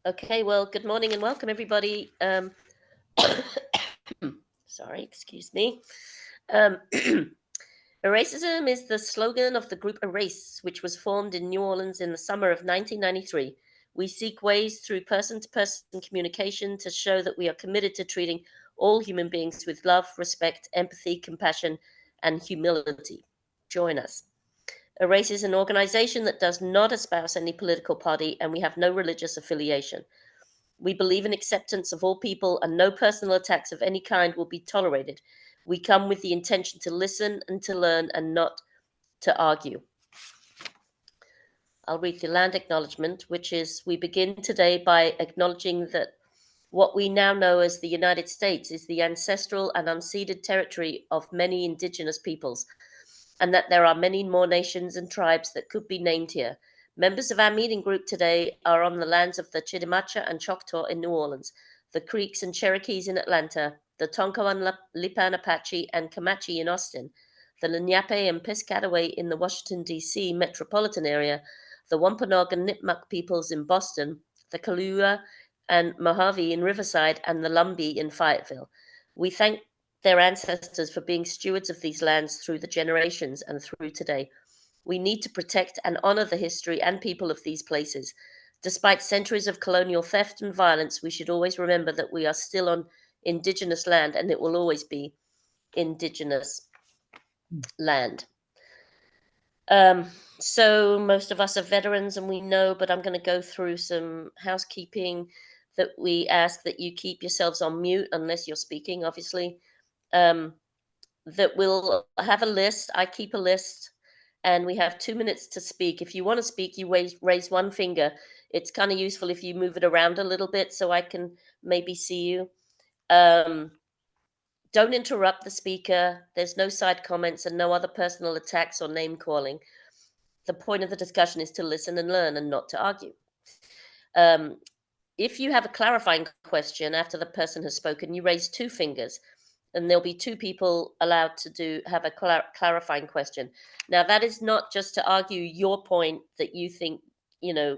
Okay, well, good morning and welcome, everybody. Sorry, excuse me. Um, Eracism is the slogan of the group Erace, which was formed in New Orleans in the summer of 1993. We seek ways through person to person communication to show that we are committed to treating all human beings with love, respect, empathy, compassion, and humility. Join us. Erace is an organization that does not espouse any political party, and we have no religious affiliation. We believe in acceptance of all people, and no personal attacks of any kind will be tolerated. We come with the intention to listen and to learn and not to argue. I'll read the land acknowledgement, which is we begin today by acknowledging that what we now know as the United States is the ancestral and unceded territory of many indigenous peoples, and that there are many more nations and tribes that could be named here. Members of our meeting group today are on the lands of the Chitimacha and Choctaw in New Orleans, the Creeks and Cherokees in Atlanta, the Tonkawan Lipan Apache and Comanche in Austin, the Lenape and Piscataway in the Washington, D.C. metropolitan area, the Wampanoag and Nipmuc peoples in Boston, the Kahlua and Mojave in Riverside, and the Lumbee in Fayetteville. We thank their ancestors for being stewards of these lands through the generations and through today. We need to protect and honor the history and people of these places. Despite centuries of colonial theft and violence, we should always remember that we are still on indigenous land and it will always be indigenous land. So most of us are veterans and we know, but I'm going to go through some housekeeping that we ask that you keep yourselves on mute unless you're speaking, obviously. Um, that we'll have a list. I keep a list, and we have 2 minutes to speak. If you want to speak, you raise one finger. It's kind of useful if you move it around a little bit so I can maybe see you. Um, don't interrupt the speaker. There's no side comments and no other personal attacks or name calling. The point of the discussion is to listen and learn and not to argue. Um, if you have a clarifying question after the person has spoken, you raise two fingers, and there'll be two people allowed to have a clarifying question. Now, that is not just to argue your point that you think you know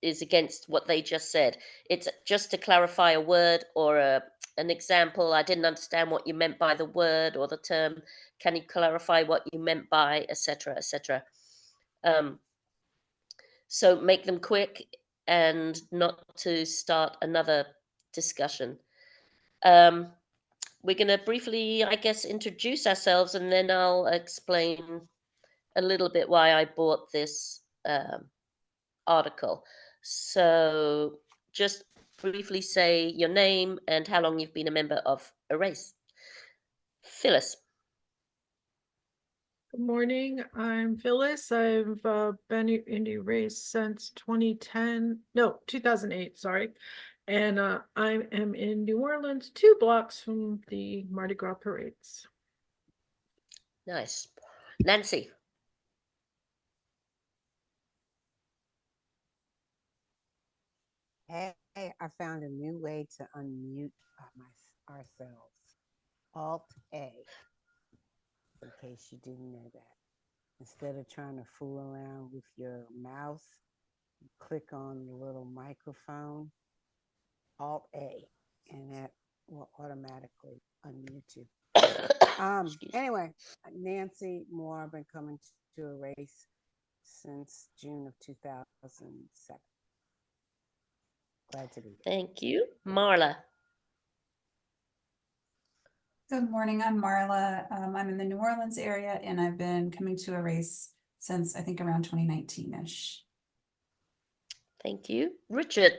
is against what they just said. It's just to clarify a word or an example. I didn't understand what you meant by the word or the term. Can you clarify what you meant by, etc., etc.? Um, so make them quick and not to start another discussion. Um, we're going to briefly, I guess, introduce ourselves and then I'll explain a little bit why I bought this article. So just briefly say your name and how long you've been a member of Erace. Phyllis. Good morning. I'm Phyllis. I've been in Erace since 2008, sorry. And I am in New Orleans, 2 blocks from the Mardi Gras parades. Nice. Nancy. Hey, I found a new way to unmute ourselves. Alt A, in case you didn't know that. Instead of trying to fool around with your mouse, you click on the little microphone, Alt A, and that will automatically unmute you. Anyway, Nancy Moore, I've been coming to Erace since June of 2007. Glad to be here. Thank you. Marla. Good morning, I'm Marla. I'm in the New Orleans area and I've been coming to Erace since I think around 2019-ish. Thank you. Richard.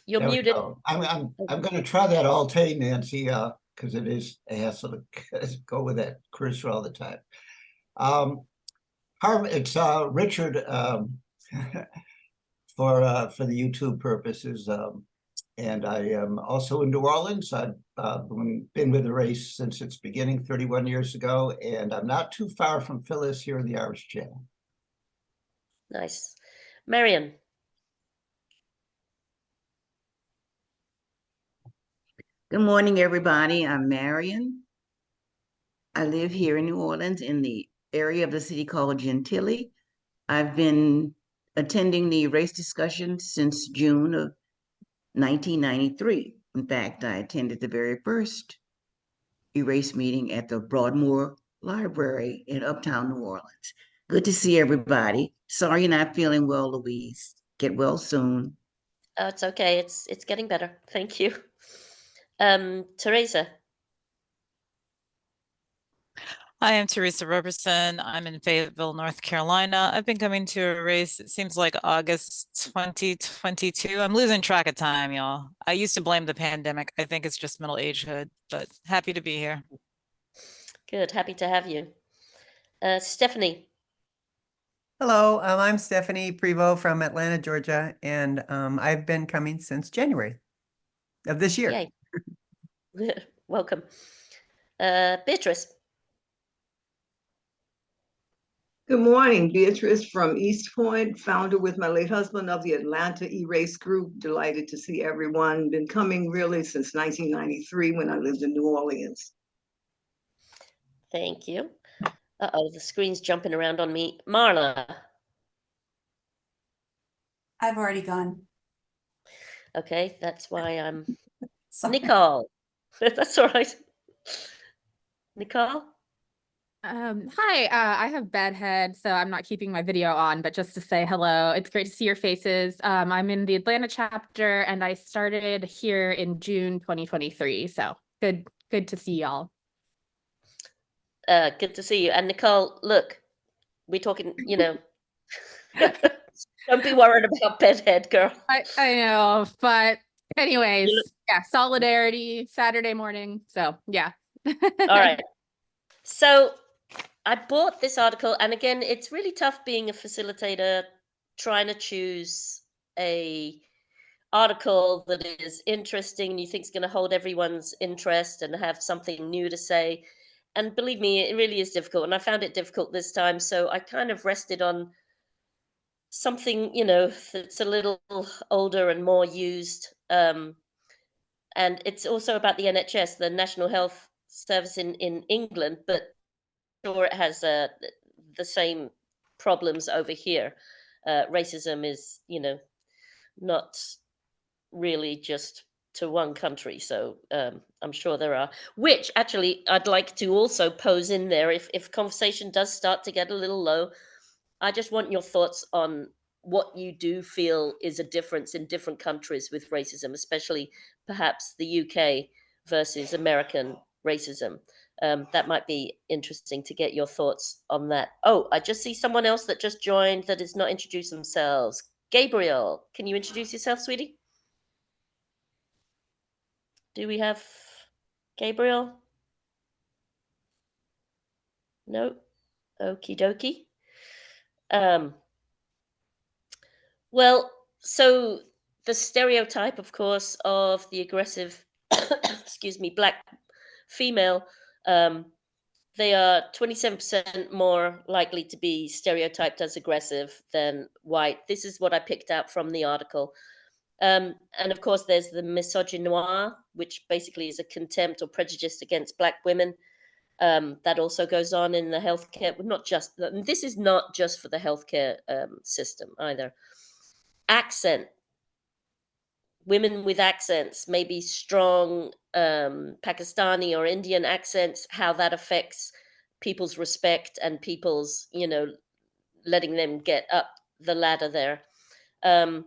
You're There muted. I'm going to try that all day, Nancy, because it is a hassle to go with that cursor all the time. It's Richard for the YouTube purposes, and I am also in New Orleans. I've been with Erace since its beginning 31 years ago, and I'm not too far from Phyllis here in the Irish Channel. Nice. Marion. Good morning, everybody. I'm Marion. I live here in New Orleans in the area of the city called Gentilly. I've been attending the race discussion since June of 1993. In fact, I attended the very first Erace meeting at the Broadmoor Library in Uptown New Orleans. Good to see everybody. Sorry you're not feeling well, Louise. Get well soon. Oh, it's okay. It's getting better. Thank you. Teresa. Hi, I'm Teresa Roberson. I'm in Fayetteville, North Carolina. I've been coming to a race, it seems like August 2022. I'm losing track of time, y'all. I used to blame the pandemic. I think it's just middle agehood, but happy to be here. Good. Happy to have you. Stephanie. Hello, I'm Stephanie Prevost from Atlanta, Georgia, and I've been coming since January of this year. Yay. Welcome. Beatrice. Good morning, Beatrice from East Point, founder with my late husband of the Atlanta E-Race Group. Delighted to see everyone. Been coming really since 1993 when I lived in New Orleans. Thank you. Uh-oh, the screen's jumping around on me. Marla. I've already gone. Okay, that's why I'm Sorry. Nicole. That's all right. Nicole? Hi, I have bad head, so I'm not keeping my video on, but just to say hello, it's great to see your faces. I'm in the Atlanta chapter and I started here in June 2023. So good to see y'all. Good to see you. And Nicole, look, we're talking, don't be worried about bedhead, girl. I know, but anyways, yeah, solidarity Saturday morning. So yeah. All right. So I bought this article, and again, it's really tough being a facilitator, trying to choose a article that is interesting and you think is going to hold everyone's interest and have something new to say. And believe me, it really is difficult. And I found it difficult this time. So I kind of rested on something, that's a little older and more used. And it's also about the NHS, the National Health Service in England, but sure it has the same problems over here. Racism is, not really just to one country. So I'm sure there are, which actually I'd like to also pose in there. If conversation does start to get a little low, I just want your thoughts on what you do feel is a difference in different countries with racism, especially perhaps the UK versus American racism. That might be interesting to get your thoughts on that. Oh, I just see someone else that just joined that is not introduced themselves. Gabriel, can you introduce yourself, sweetie? Do we have Gabriel? No? Okie dokie. Well, so the stereotype, of course, of the aggressive, excuse me, black female, they are 27% more likely to be stereotyped as aggressive than white. This is what I picked out from the article. And of course, there's the misogynoir, which basically is a contempt or prejudice against black women. That also goes on in the healthcare, not just, this is not just for the healthcare system either. Accent, women with accents, maybe strong Pakistani or Indian accents, how that affects people's respect and people's, letting them get up the ladder there. And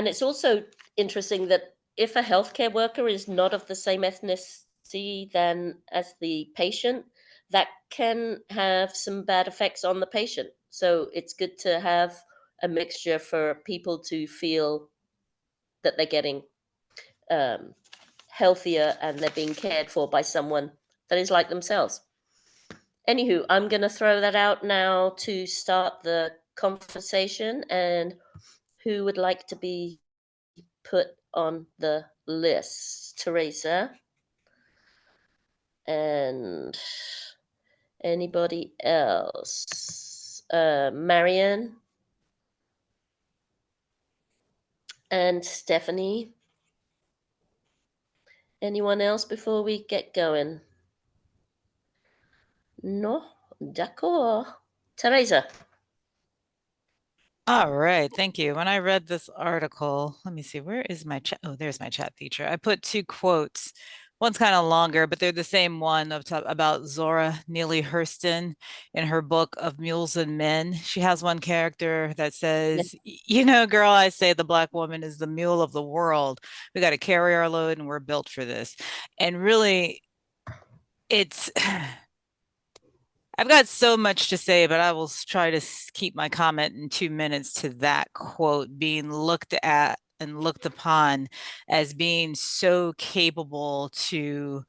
it's also interesting that if a healthcare worker is not of the same ethnicity than as the patient, that can have some bad effects on the patient. So it's good to have a mixture for people to feel that they're getting healthier and they're being cared for by someone that is like themselves. Anywho, I'm going to throw that out now to start the conversation. And who would like to be put on the list? Teresa? And anybody else? Marion? And Stephanie? Anyone else before we get going? No? D'accord. Teresa. All right, thank you. When I read this article, let me see, where is my chat? Oh, there's my chat feature. I put two quotes. One's kind of longer, but they're the same one about Zora Neale Hurston in her book of Mules and Men. She has one character that says, you know, girl, I say the Black woman is the mule of the world. We got to carry our load and we're built for this. And really, it's I've got so much to say, but I will try to keep my comment in 2 minutes to that quote being looked at and looked upon as being so capable to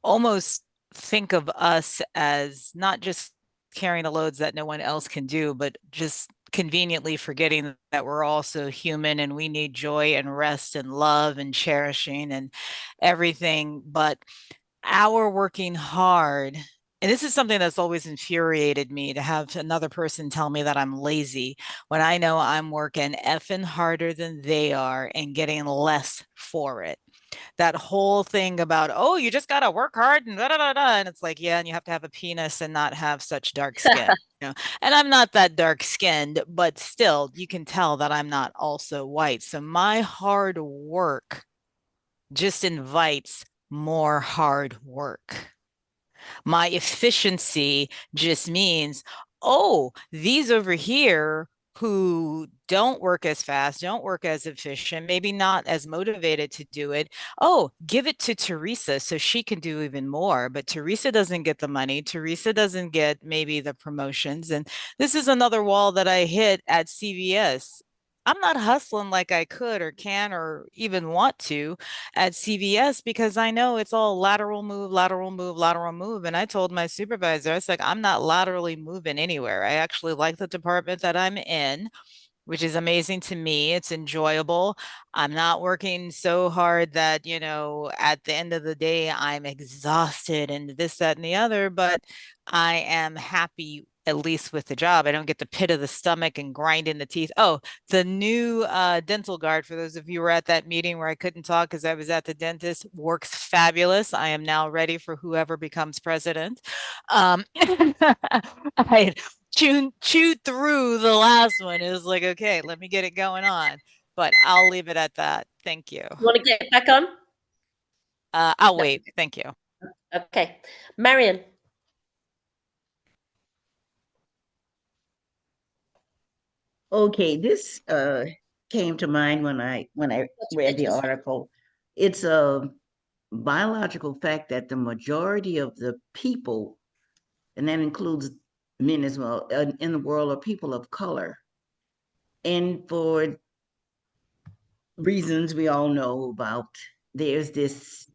almost think of us as not just carrying the loads that no one else can do, but just conveniently forgetting that we're also human and we need joy and rest and love and cherishing and everything. But our working hard, and this is something that's always infuriated me, to have another person tell me that I'm lazy when I know I'm working effing harder than they are and getting less for it. That whole thing about, oh, you just gotta work hard and da da da da. And it's like, yeah, and you have to have a penis and not have such dark skin. You know? And I'm not that dark skinned, but still, you can tell that I'm not also white. So my hard work just invites more hard work. My efficiency just means, oh, these over here who don't work as fast, don't work as efficient, maybe not as motivated to do it. Oh, give it to Teresa so she can do even more. But Teresa doesn't get the money. Teresa doesn't get maybe the promotions. And this is another wall that I hit at CVS. I'm not hustling like I could or can or even want to at CVS because I know it's all lateral move, lateral move, lateral move. And I told my supervisor, I was like, I'm not laterally moving anywhere. I actually like the department that I'm in, which is amazing to me. It's enjoyable. I'm not working so hard that, you know, at the end of the day, I'm exhausted and this, that, and the other, but I am happy at least with the job. I don't get the pit of the stomach and grinding the teeth. Oh, the new dental guard, for those of you who were at that meeting where I couldn't talk because I was at the dentist, works fabulous. I am now ready for whoever becomes president. I chewed through the last one. It was like, okay, let me get it going on. But I'll leave it at that. Thank you. You want to get back on? I'll wait. Thank you. Okay. Marion. Okay, this came to mind when I read the article. It's a biological fact that the majority of the people, and that includes men as well, in the world are people of color. And for reasons we all know about, there's this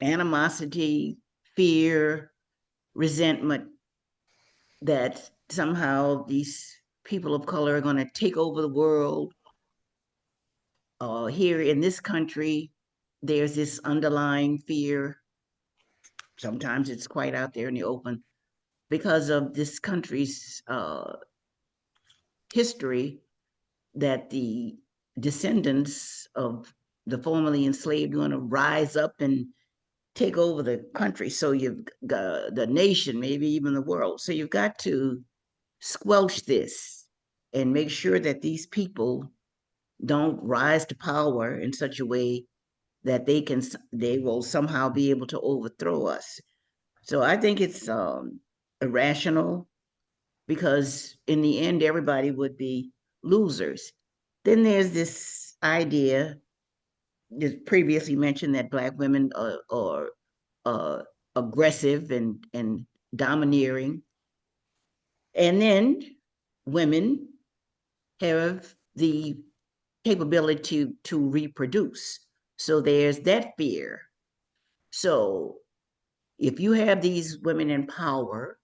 animosity, fear, resentment that somehow these people of color are going to take over the world. Here in this country, there's this underlying fear. Sometimes it's quite out there in the open because of this country's history, that the descendants of the formerly enslaved are going to rise up and take over the country. So you've got the nation, maybe even the world. So you've got to squelch this and make sure that these people don't rise to power in such a way that they will somehow be able to overthrow us. So I think it's irrational, because in the end everybody would be losers. Then there's this idea that previously mentioned that Black women are aggressive and domineering, and then women have the capability to reproduce. So there's that fear. So if you have these women in power,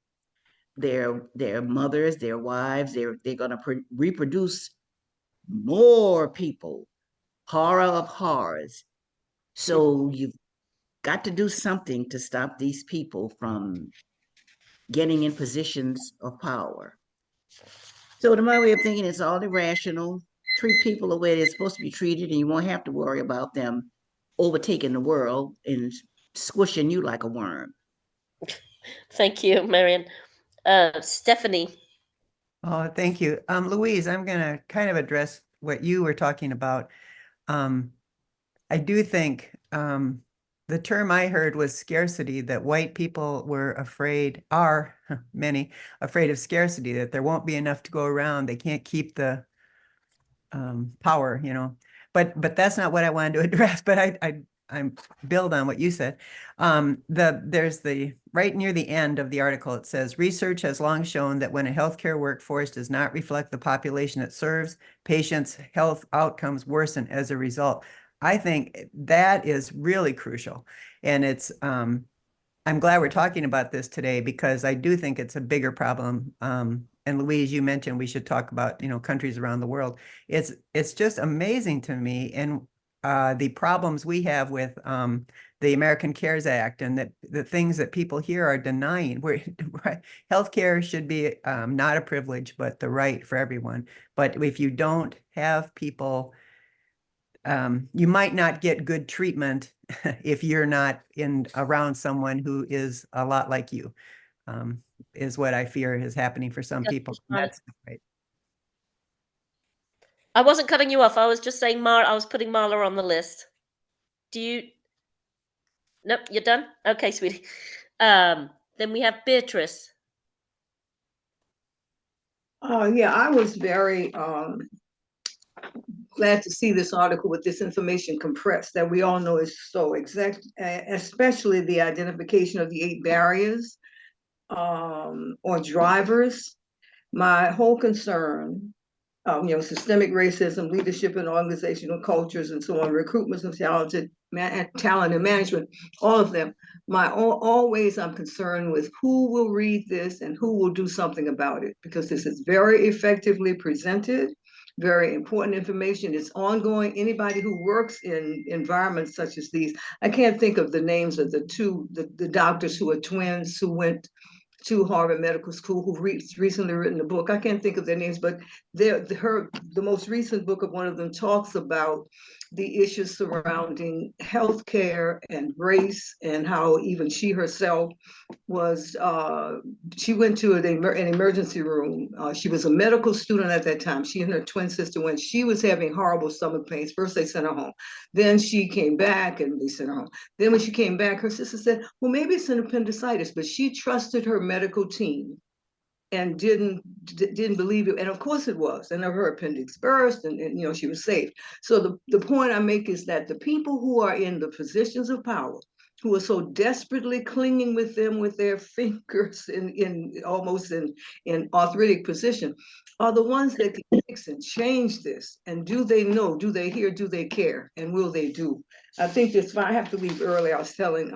their mothers, their wives, they're going to reproduce more people, horror of horrors. So you've got to do something to stop these people from getting in positions of power. So to my way of thinking, it's all irrational. Treat people the way they're supposed to be treated, and you won't have to worry about them overtaking the world and squishing you like a worm. Thank you, Marion. Stephanie. Oh, thank you. Louise, I'm going to kind of address what you were talking about. I do think the term I heard was scarcity, that white people were afraid, are many afraid of scarcity, that there won't be enough to go around. They can't keep the power, you know. But that's not what I wanted to address. But I'm build on what you said. There's the right near the end of the article, it says research has long shown that when a healthcare workforce does not reflect the population it serves, patients' health outcomes worsen as a result. I think that is really crucial. And it's I'm glad we're talking about this today because I do think it's a bigger problem. And Louise, you mentioned we should talk about, countries around the world. It's just amazing to me, and the problems we have with the American Cares Act, and that the things that people here are denying. Where healthcare should be not a privilege, but the right for everyone. But if you don't have people, you might not get good treatment if you're not around someone who is a lot like you, is what I fear is happening for some people. That's right. I wasn't cutting you off. I was just saying, I was putting Marla on the list. Do you? Nope, you're done? Okay, sweetie. Then we have Beatrice. Yeah, I was very glad to see this article with this information compressed that we all know is so exact, especially the identification of the 8 barriers or drivers. My whole concern, systemic racism, leadership and organizational cultures, and so on, recruitment of talent and management, all of them. Always I'm concerned with who will read this and who will do something about it, because this is very effectively presented, very important information. It's ongoing. Anybody who works in environments such as these, I can't think of the names of the doctors who are twins who went to Harvard Medical School, who recently written a book. I can't think of their names, but the most recent book of one of them talks about the issues surrounding healthcare and race, and how even she herself was, she went to an emergency room. She was a medical student at that time. She and her twin sister went. She was having horrible stomach pains. First they sent her home. Then she came back and they sent her home. Then when she came back, her sister said, well, maybe it's an appendicitis, but she trusted her medical team and didn't believe it. And of course it was. And her appendix burst, and she was safe. So the point I make is that the people who are in the positions of power, who are so desperately clinging with them with their fingers in almost in arthritic position, are the ones that can fix and change this. And do they know? Do they hear? Do they care? And will they do? I think this. I have to leave early. I was telling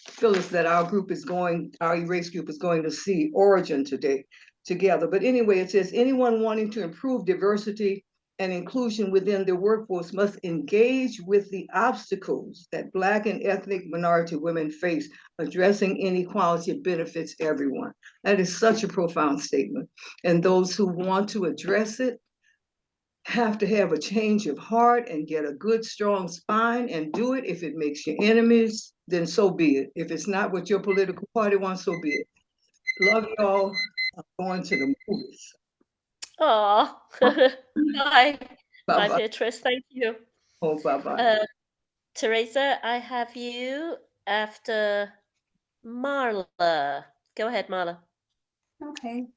Phyllis that our Erace group is going to see Origin today together. But anyway, it says anyone wanting to improve diversity and inclusion within the workforce must engage with the obstacles that Black and ethnic minority women face. Addressing inequality benefits everyone. That is such a profound statement. And those who want to address it have to have a change of heart and get a good, strong spine and do it. If it makes you enemies, then so be it. If it's not what your political party wants, so be it. Love y'all. I'm going to the movies. Aw. Bye. Bye, Bye-bye. Beatrice. Thank you. Oh, bye-bye. Teresa, I have you after Marla. Go ahead, Marla. Okay.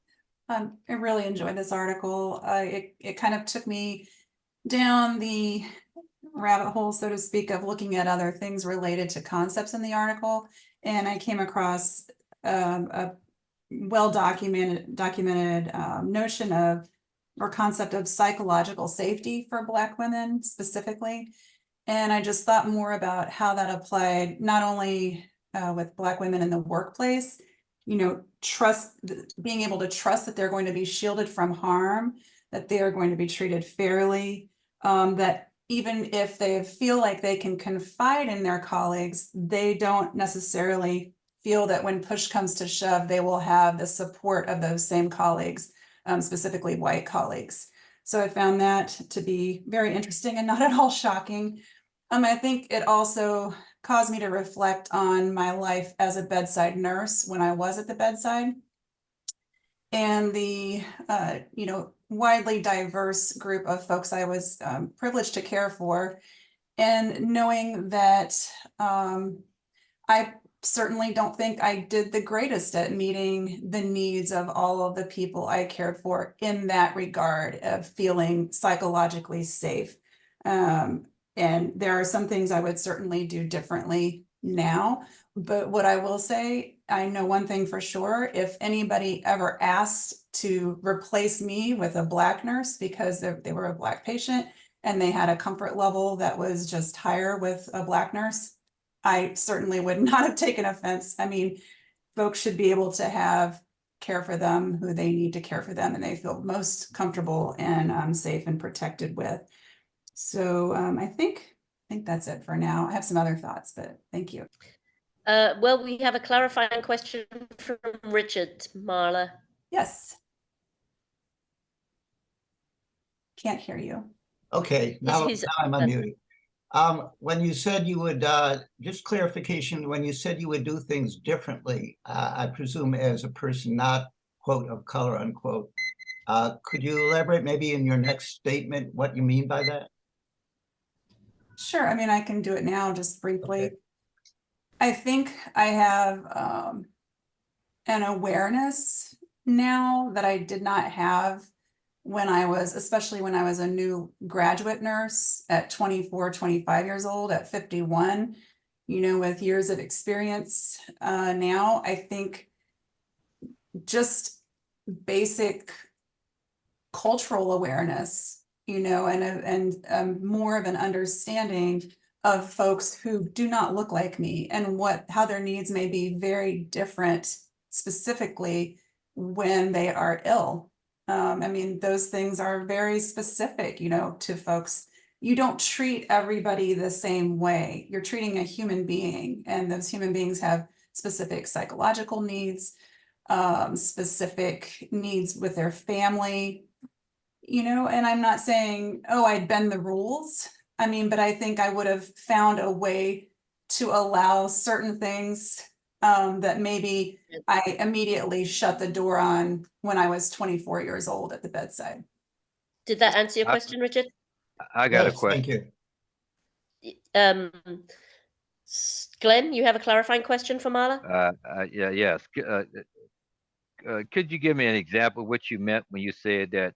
I really enjoyed this article. It kind of took me down the rabbit hole, so to speak, of looking at other things related to concepts in the article. And I came across a well-documented notion of, or concept of, psychological safety for Black women specifically. And I just thought more about how that applied not only with Black women in the workplace, being able to trust that they're going to be shielded from harm, that they are going to be treated fairly, that even if they feel like they can confide in their colleagues, they don't necessarily feel that when push comes to shove, they will have the support of those same colleagues, specifically white colleagues. So I found that to be very interesting and not at all shocking. I think it also caused me to reflect on my life as a bedside nurse when I was at the bedside. And the, widely diverse group of folks I was privileged to care for. And knowing that I certainly don't think I did the greatest at meeting the needs of all of the people I cared for in that regard of feeling psychologically safe. And there are some things I would certainly do differently now. But what I will say, I know one thing for sure, if anybody ever asked to replace me with a Black nurse because they were a Black patient and they had a comfort level that was just higher with a Black nurse, I certainly would not have taken offense. I mean, folks should be able to have care for them who they need to care for them and they feel most comfortable and safe and protected with. So I think that's it for now. I have some other thoughts, but thank you. Well, we have a clarifying question from Richard, Marla. Yes. Can't hear you. Okay, now I'm unmuted. When you said you would, just clarification, when you said you would do things differently, I presume as a person not, quote, of color, unquote, could you elaborate maybe in your next statement what you mean by that? Sure. I mean, I can do it now just briefly. Okay. I think I have an awareness now that I did not have when I was, especially when I was a new graduate nurse at 24, 25 years old, at 51, with years of experience now. I think just basic cultural awareness, and more of an understanding of folks who do not look like me and how their needs may be very different, specifically when they are ill. I mean, those things are very specific, to folks. You don't treat everybody the same way. You're treating a human being, and those human beings have specific psychological needs, specific needs with their family, and I'm not saying, oh, I'd bend the rules. I mean, but I think I would have found a way to allow certain things that maybe I immediately shut the door on when I was 24 years old at the bedside. Did that answer your question, Richard? I got a Yes, question. thank you. Glenn, you have a clarifying question for Marla? Yes. Could you give me an example of what you meant when you said that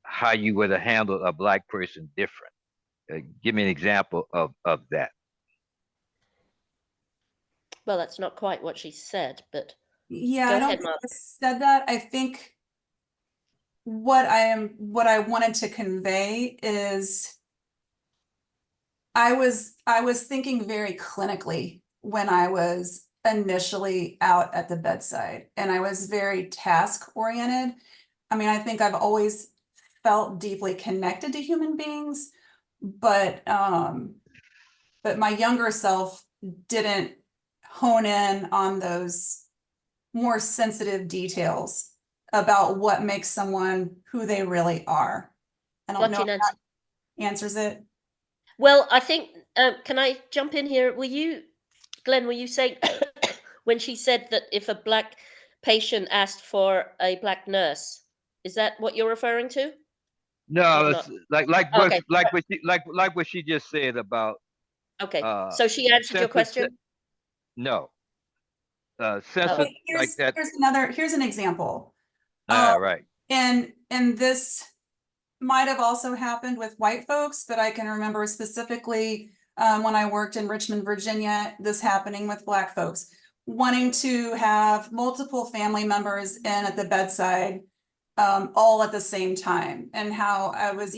how you would have handled a Black person different? Give me an example of that. Well, that's not quite what she said, but Yeah, go I don't ahead, think Marla. I said that. I think what I wanted to convey is I was thinking very clinically when I was initially out at the bedside, and I was very task oriented. I mean, I think I've always felt deeply connected to human beings, but my younger self didn't hone in on those more sensitive details about what makes someone who they really are. I don't know if that answers it. Well, I think, can I jump in here? Glenn, were you saying when she said that if a Black patient asked for a Black nurse, is that what you're referring to? No, it's Okay. like what she just said about. Okay, so she answered your question? No. Okay, here's an example. Right. And this might have also happened with white folks, but I can remember specifically when I worked in Richmond, Virginia, this happening with Black folks, wanting to have multiple family members in at the bedside all at the same time, and how I was,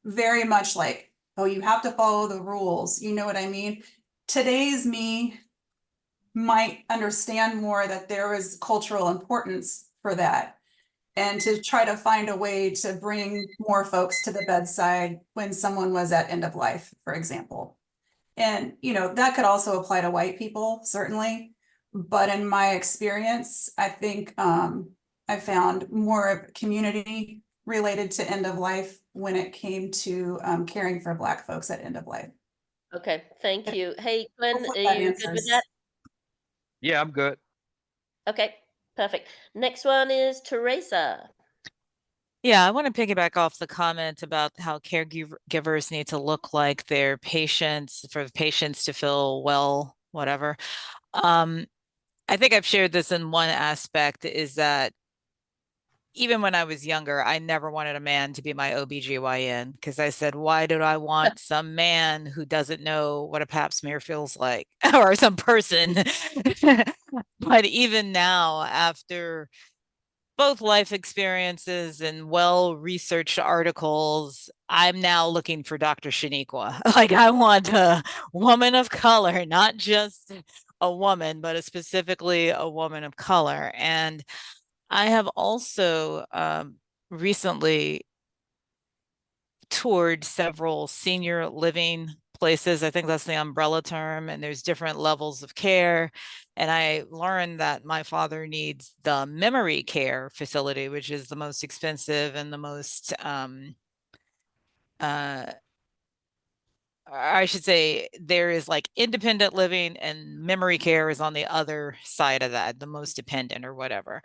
very much like, oh, you have to follow the rules. You know what I mean? Today's me might understand more that there is cultural importance for that, and to try to find a way to bring more folks to the bedside when someone was at end of life, for example. And, that could also apply to white people, certainly. But in my experience, I think I found more of community related to end of life when it came to caring for Black folks at end of life. Okay, thank you. Hey, Glenn, Hopefully are that you good with that? answers. Yeah, I'm good. Okay, perfect. Next one is Teresa. Yeah, I want to piggyback off the comment about how caregivers need to look like their patients for the patients to feel well, whatever. I think I've shared this in one aspect is that even when I was younger, I never wanted a man to be my OBGYN because I said, why do I want some man who doesn't know what a pap smear feels like or some person? But even now, after both life experiences and well-researched articles, I'm now looking for Dr. Shaniqua. Like I want a woman of color, not just a woman, but specifically a woman of color. And I have also recently toured several senior living places. I think that's the umbrella term, and there's different levels of care. And I learned that my father needs the memory care facility, which is the most expensive and the most I should say there is like independent living and memory care is on the other side of that, the most dependent or whatever.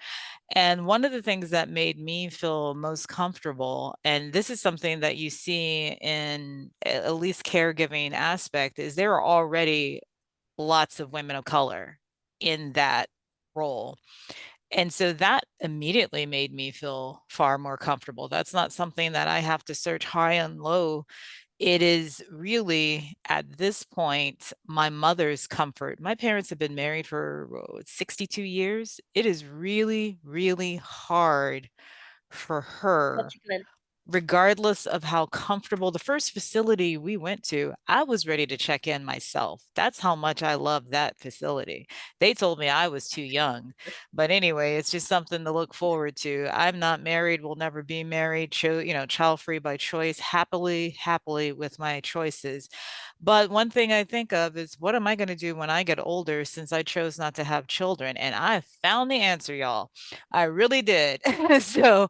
And one of the things that made me feel most comfortable, and this is something that you see in at least caregiving aspect, is there are already lots of women of color in that role. And so that immediately made me feel far more comfortable. That's not something that I have to search high and low. It is really, at this point, my mother's comfort. My parents have been married for 62 years. It is really, really hard for her, Gotcha, Glenn. regardless of how comfortable the first facility we went to, I was ready to check in myself. That's how much I love that facility. They told me I was too young. But anyway, it's just something to look forward to. I'm not married, will never be married, child free by choice, happily with my choices. But one thing I think of is what am I going to do when I get older since I chose not to have children? And I found the answer, y'all. I really did. So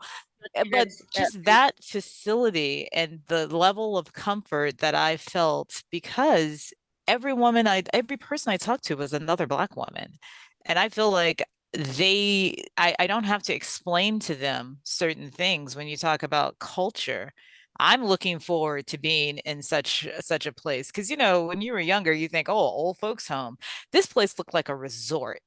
but Yes, just that facility and the level of comfort that I felt because every person I talked to was another Black woman. And I feel like I don't have to explain to them certain things when you talk about culture. I'm looking forward to being in such a place. Because when you were younger, you think, oh, old folks home. This place looked like a resort.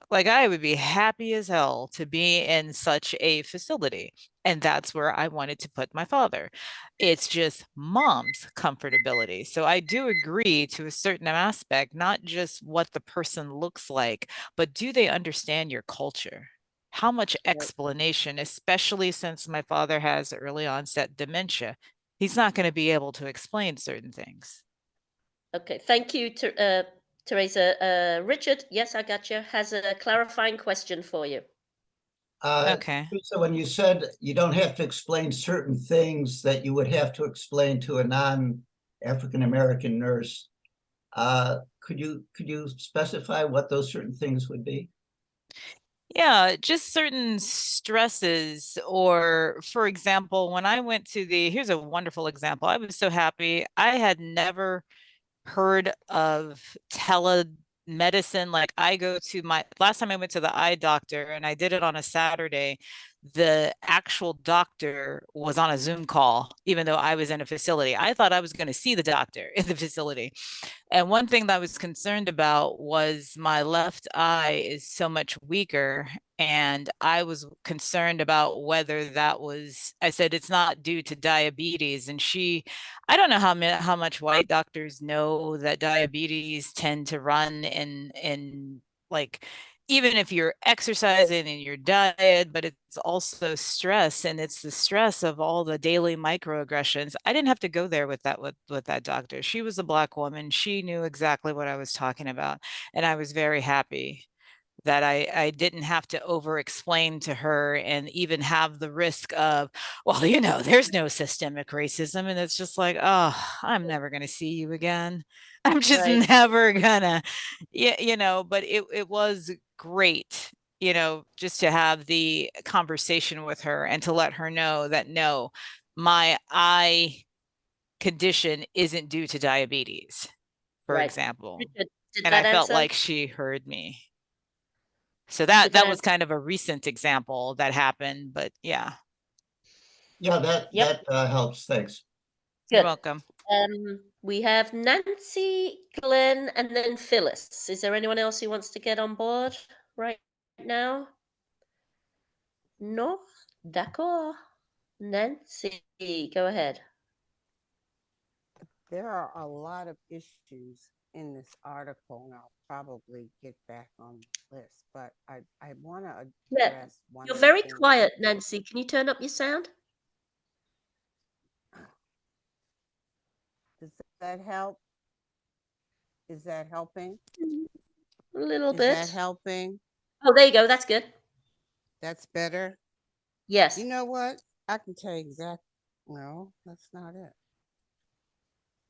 Like I would be happy as hell to be in such a facility. And that's where I wanted to put my father. It's just mom's comfortability. So I do agree to a certain aspect, not just what the person looks like, but do they understand your culture? How much explanation, especially since my father has early onset dementia, he's not going to be able to explain certain things. Okay, thank you, Teresa. Richard, yes, I got you, has a clarifying question for you. Okay. So when you said you don't have to explain certain things that you would have to explain to a non-African American nurse, could you specify what those certain things would be? Yeah, just certain stresses, or for example, when I went to here's a wonderful example. I was so happy. I had never heard of telemedicine. Like I go to my last time I went to the eye doctor and I did it on a Saturday. The actual doctor was on a Zoom call, even though I was in a facility. I thought I was going to see the doctor in the facility. And one thing that I was concerned about was my left eye is so much weaker. And I was concerned about whether that was, I said, it's not due to diabetes. And I don't know how much white doctors know that diabetes tend to run in like, even if you're exercising and your diet, but it's also stress, and it's the stress of all the daily microaggressions. I didn't have to go there with that doctor. She was a Black woman. She knew exactly what I was talking about, and I was very happy that I didn't have to over explain to her and even have the risk of, well, there's no systemic racism. And it's just like, oh, I'm never going to see you again. I'm just Right. never gonna, but it was great, just to have the conversation with her and to let her know that no, my eye condition isn't due to diabetes. for Right. example. Richard, did And I that felt answer? like she heard me. So that that was kind of a recent example that happened, but yeah. Yeah, that Yep. helps. Thanks. You're Good. welcome. We have Nancy, Glenn, and then Phyllis. Is there anyone else who wants to get on board right now? No? D'accord. Nancy, go ahead. There are a lot of issues in this article, and I'll probably get back on the list, but I want to Yeah, address one you're of the very things. quiet, Nancy. Can you turn up your sound? Does that help? Is that helping? A little Is bit. that helping? Oh, there you go. That's good. That's better. Yes. You know what? I can tell you exactly. No, that's not it.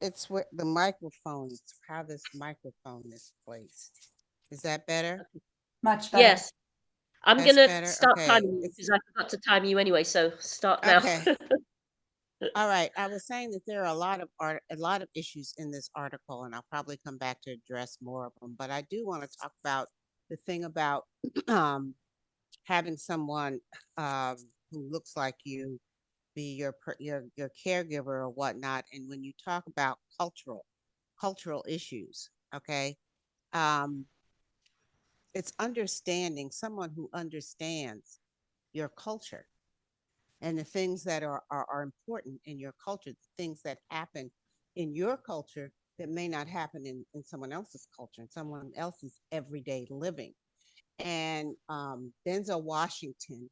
It's where the microphone, it's how this microphone is placed. Is that better? Much better. Yes. I'm That's gonna better? start Okay. timing you because I forgot to time you anyway. So start now. Okay. All right. I was saying that there are a lot of issues in this article, and I'll probably come back to address more of them. But I do want to talk about the thing about having someone who looks like you be your caregiver or whatnot. And when you talk about cultural issues, okay, it's understanding someone who understands your culture and the things that are important in your culture, the things that happen in your culture that may not happen in someone else's culture, in someone else's everyday living. And Denzel Washington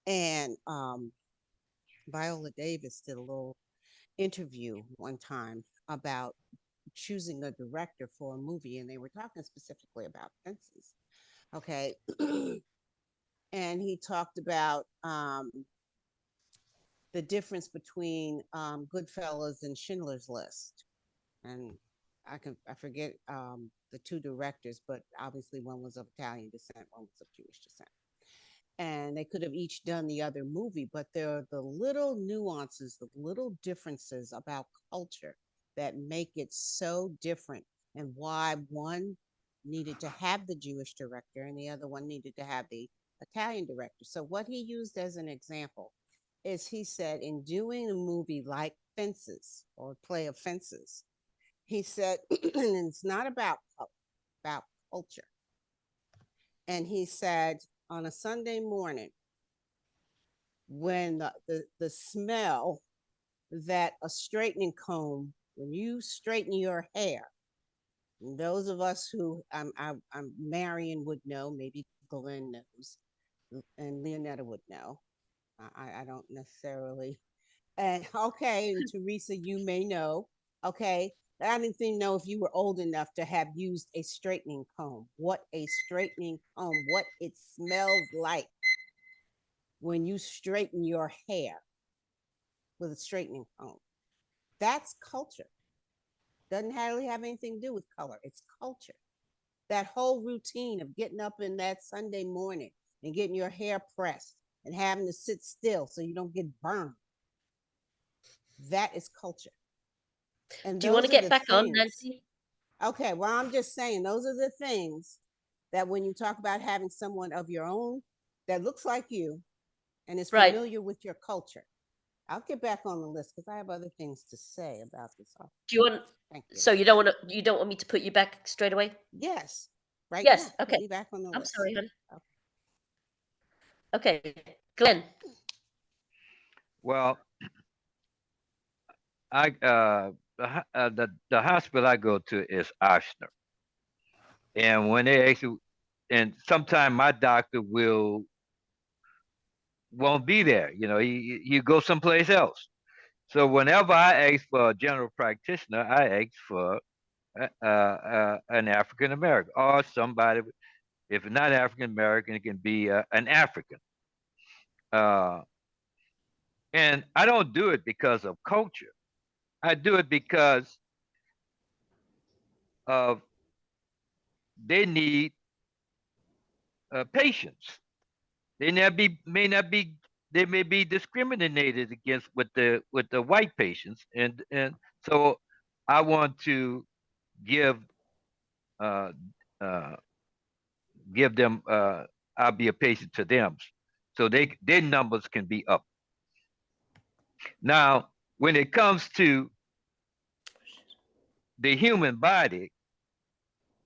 and Viola Davis did a little interview one time about choosing a director for a movie, and they were talking specifically about fences. Okay. And he talked about the difference between Goodfellas and Schindler's List. And I forget the two directors, but obviously one was of Italian descent, one was of Jewish descent. And they could have each done the other movie, but there are the little nuances, the little differences about culture that make it so different, and why one needed to have the Jewish director and the other one needed to have the Italian director. So what he used as an example is he said, in doing a movie like Fences or Play of Fences, he said, it's not about culture. And he said, on a Sunday morning, when the smell that a straightening comb, when you straighten your hair, those of us who I'm Marion would know, maybe Glenn knows, and Leonetta would know. I don't necessarily. And okay, and Teresa, you may know. Okay, I didn't even know if you were old enough to have used a straightening comb. What a straightening comb, what it smells like when you straighten your hair with a straightening comb. That's culture. Doesn't really have anything to do with color. It's culture. That whole routine of getting up in that Sunday morning and getting your hair pressed and having to sit still so you don't get burned. That is culture. And Do you want to get back on, Nancy? Okay, well, I'm just saying those are the things that when you talk about having someone of your own that looks like you and is Right. familiar with your culture. I'll get back on the list because I have other things to say about this. Do you want? Thank you. So you don't want me to put you back straight away? Yes. Right Yes. now. Okay. Put me back on the I'm list. sorry, honey. Okay, Glenn. Well, the hospital I go to is Ochsner, and when they actually, and sometimes my doctor won't be there. You know, he go someplace else. So whenever I ask for a general practitioner, I ask for an African American or somebody. If it's not African American, it can be an African. Uh, and I don't do it because of culture. I do it because of they need patience. May not be they may be discriminated against with the white patients, and so I want to give uh, uh, give them I'll be a patient to them, so their numbers can be up. Now, when it comes to the human body,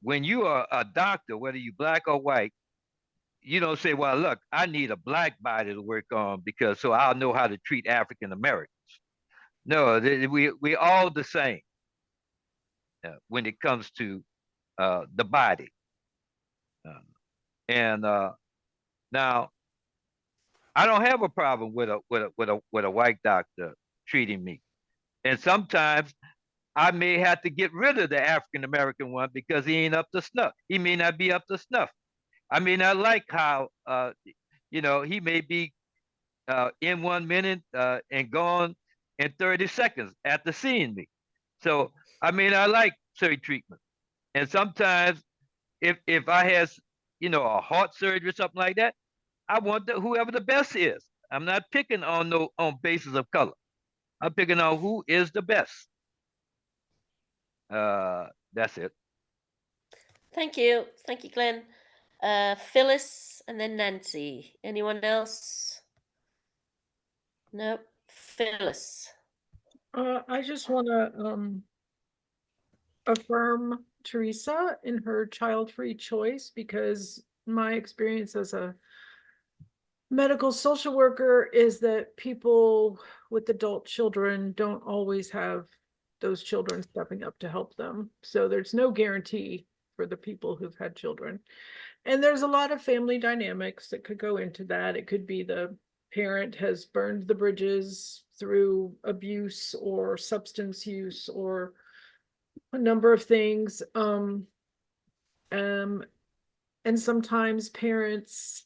when you are a doctor, whether you black or white, you don't say, well, look, I need a black body to work on because so I'll know how to treat African Americans. No, we all the same when it comes to the body. And now I don't have a problem with a white doctor treating me. And sometimes I may have to get rid of the African American one because he ain't up to snuff. He may not be up to snuff. I may not like how he may be in 1 minute and gone in 30 seconds after seeing me. So I mean I like certain treatment. And sometimes if I has a heart surgery or something like that, I want whoever the best is. I'm not picking on no on basis of color. I'm picking on who is the best. That's it. Thank you. Thank you, Glenn. Phyllis and then Nancy. Anyone else? Nope. Phyllis. I just want to affirm Teresa in her child-free choice, because my experience as a medical social worker is that people with adult children don't always have those children stepping up to help them. So there's no guarantee for the people who've had children. And there's a lot of family dynamics that could go into that. It could be the parent has burned the bridges through abuse or substance use or a number of things. And sometimes parents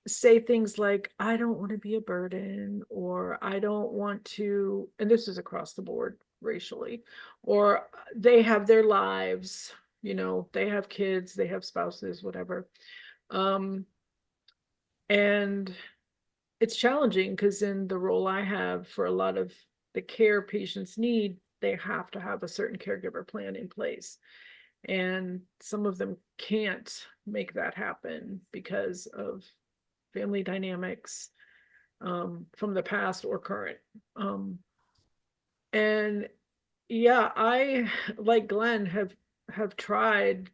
say things like, I don't want to be a burden, or I don't want to, and this is across the board racially, or they have their lives, they have kids, they have spouses, whatever. And it's challenging because in the role I have for a lot of the care patients need, they have to have a certain caregiver plan in place. And some of them can't make that happen because of family dynamics from the past or current. And yeah, I, like Glenn, have tried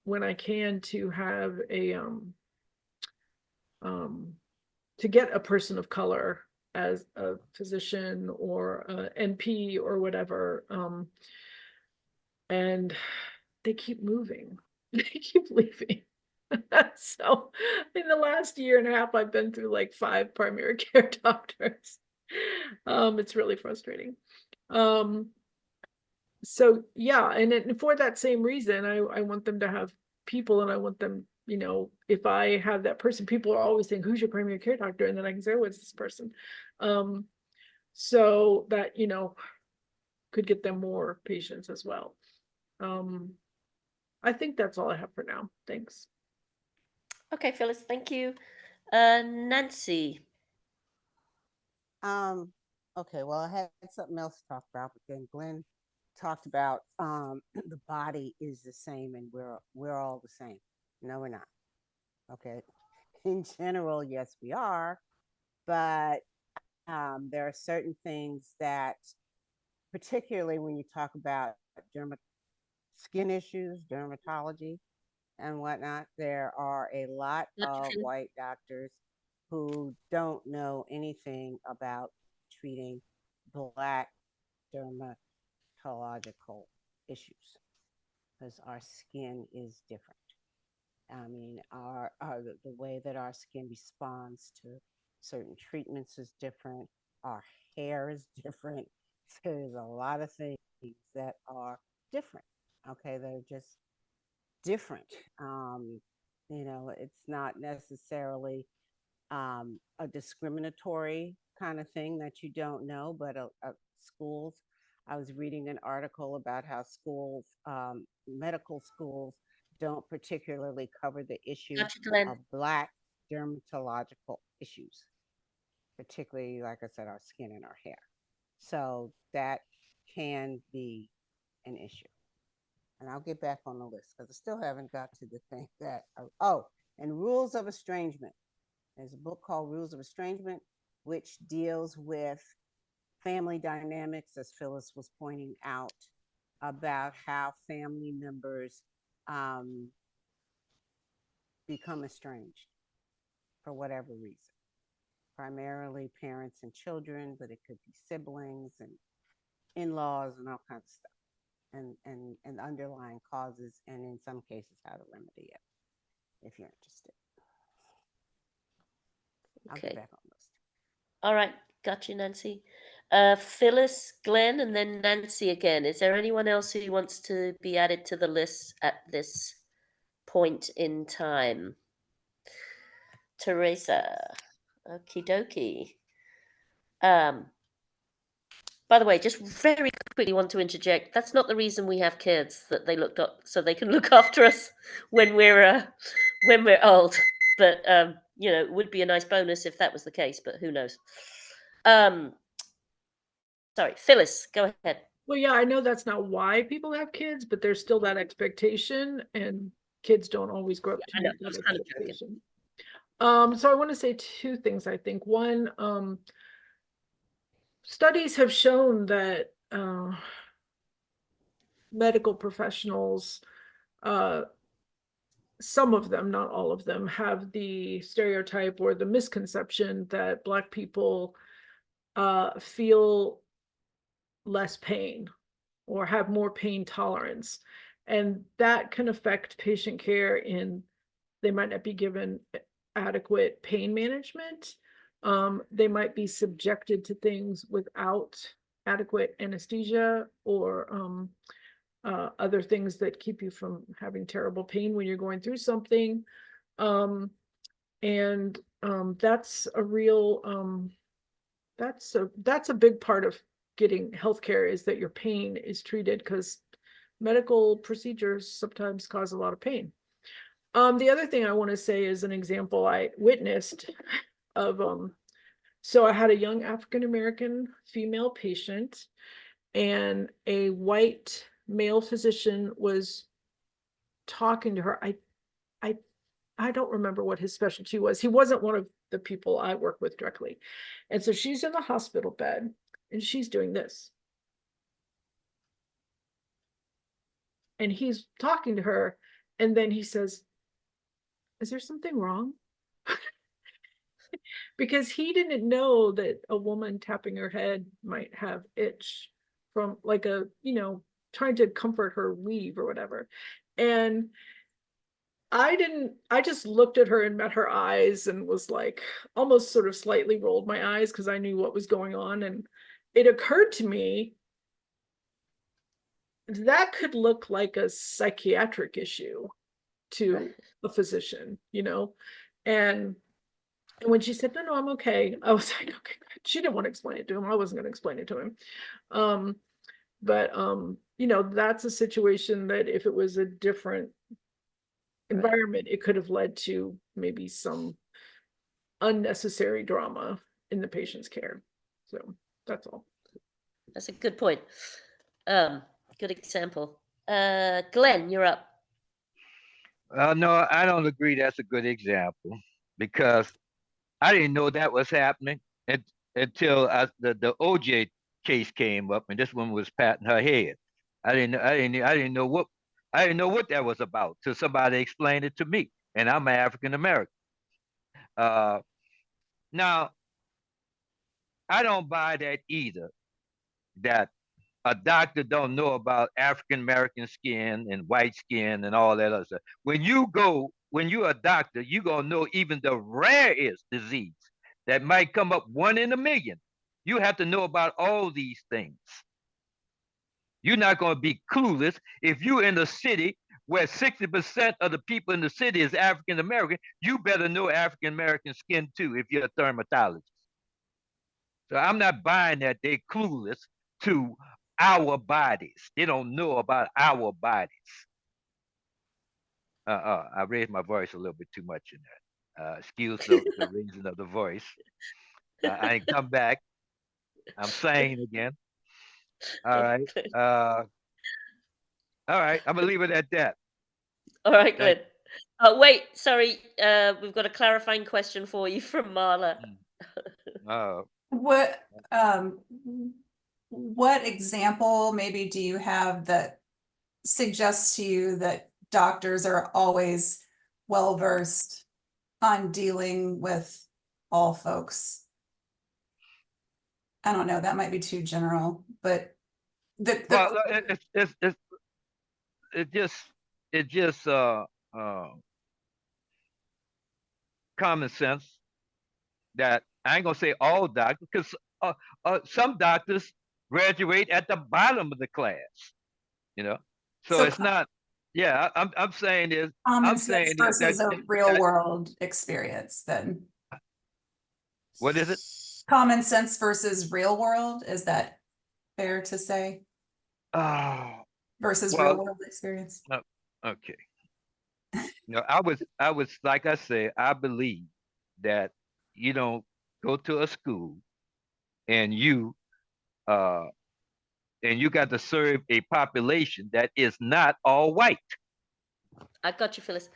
when I can to have a to get a person of color as a physician or a NP or whatever. And they keep moving. They keep leaving. So in the last year and a half, I've been through like 5 primary care doctors. It's really frustrating. So yeah, and for that same reason, I want them to have people, and I want them, if I have that person, people are always saying, who's your primary care doctor? And then I can say, oh, it's this person. So that, could get them more patients as well. I think that's all I have for now. Thanks. Okay, Phyllis, thank you. Nancy. Okay, well, I had something else to talk about, but then Glenn talked about the body is the same and we're all the same. No, we're not. Okay. In general, yes, we are, but there are certain things that, particularly when you talk about skin issues, dermatology, and whatnot, there are a lot of white doctors who don't know anything about treating Black dermatological issues, because our skin is different. I mean, the way that our skin responds to certain treatments is different. Our hair is different. So there's a lot of things that are different. Okay, they're just different. It's not necessarily a discriminatory kind of thing that you don't know, but schools. I was reading an article about how schools, medical schools, don't particularly cover the issue of Black dermatological issues, particularly, like I said, our skin and our hair. So that can be an issue. And I'll get back on the list because I still haven't got to the thing that, oh, and rules of estrangement. There's a book called Rules of Estrangement, which deals with family dynamics, as Phyllis was pointing out, about how family members become estranged for whatever reason. Primarily parents and children, but it could be siblings and in-laws and all kinds of stuff, and underlying causes, and in some cases how to remedy it, if you're interested. I'll Okay. get back on this. All right, got you, Nancy. Phyllis, Glenn, and then Nancy again. Is there anyone else who wants to be added to the list at this point in time? Teresa. Okie dokie. By the way, just very quickly want to interject. That's not the reason we have kids, that they looked up so they can look after us when we're old. But you know, it would be a nice bonus if that was the case, but who knows. Sorry, Phyllis, go ahead. Well, yeah, I know that's not why people have kids, but there's still that expectation, and kids don't always grow up to I know, meet I was that kind of joking. expectation. So I want to say two things, I think. One, studies have shown that medical professionals, some of them, not all of them, have the stereotype or the misconception that Black people feel less pain or have more pain tolerance. And that can affect patient care in they might not be given adequate pain management. They might be subjected to things without adequate anesthesia or other things that keep you from having terrible pain when you're going through something. That's a real that's a big part of getting healthcare, is that your pain is treated, because medical procedures sometimes cause a lot of pain. The other thing I want to say is an example I witnessed of so I had a young African American female patient, and a white male physician was talking to her. I don't remember what his specialty was. He wasn't one of the people I work with directly. And so she's in the hospital bed and she's doing this. And he's talking to her, and then he says, "Is there something wrong?" Because he didn't know that a woman tapping her head might have itch from, like, a, trying to comfort her weave or whatever. And I just looked at her and met her eyes and was like, almost sort of slightly rolled my eyes because I knew what was going on. And it occurred to me that could look like a psychiatric issue to a physician, and when she said, no, I'm okay, I was like, okay, good. She didn't want to explain it to him. I wasn't going to explain it to him. But that's a situation that if it was a different environment, it could have led to maybe some unnecessary drama in the patient's care. So that's all. That's a good point. Good example. Glenn, you're up. No, I don't agree. That's a good example because I didn't know that was happening until the OJ case came up, and this woman was patting her head. I didn't know what that was about till somebody explained it to me, and I'm African American. Uh, Now I don't buy that either. That a doctor don't know about African American skin and white skin and all that other stuff. When you're a doctor, you're gonna know even the rarest disease that might come up 1 in 1,000,000. You have to know about all these things. You're not gonna be clueless if you're in a city where 60% of the people in the city is African American. You better know African American skin too if you're a dermatologist. So I'm not buying that they're clueless to our bodies. They don't know about our bodies. I raised my voice a little bit too much in that. Excuse the raising of the voice. I ain't come back. I'm saying again. All right. All right, I'm gonna leave it at that. All right, Thank Glenn. Wait, sorry. We've got a clarifying question for you from Marla. Uh, Um, what example maybe do you have that suggests to you that doctors are always well versed on dealing with all folks? I don't know, that might be too general, but well, it just common sense that I ain't gonna say all doctors, because some doctors graduate at the bottom of the class, you know. So so it's not. Yeah, I'm saying is common I'm sense saying is versus a real world experience then. What is it? Common sense versus real world, is that fair to say? Oh, Versus real well, world experience? okay. No, I was like I said, I believe that you don't go to a school and uh you got to serve a population that is not all white. I got you, Phyllis.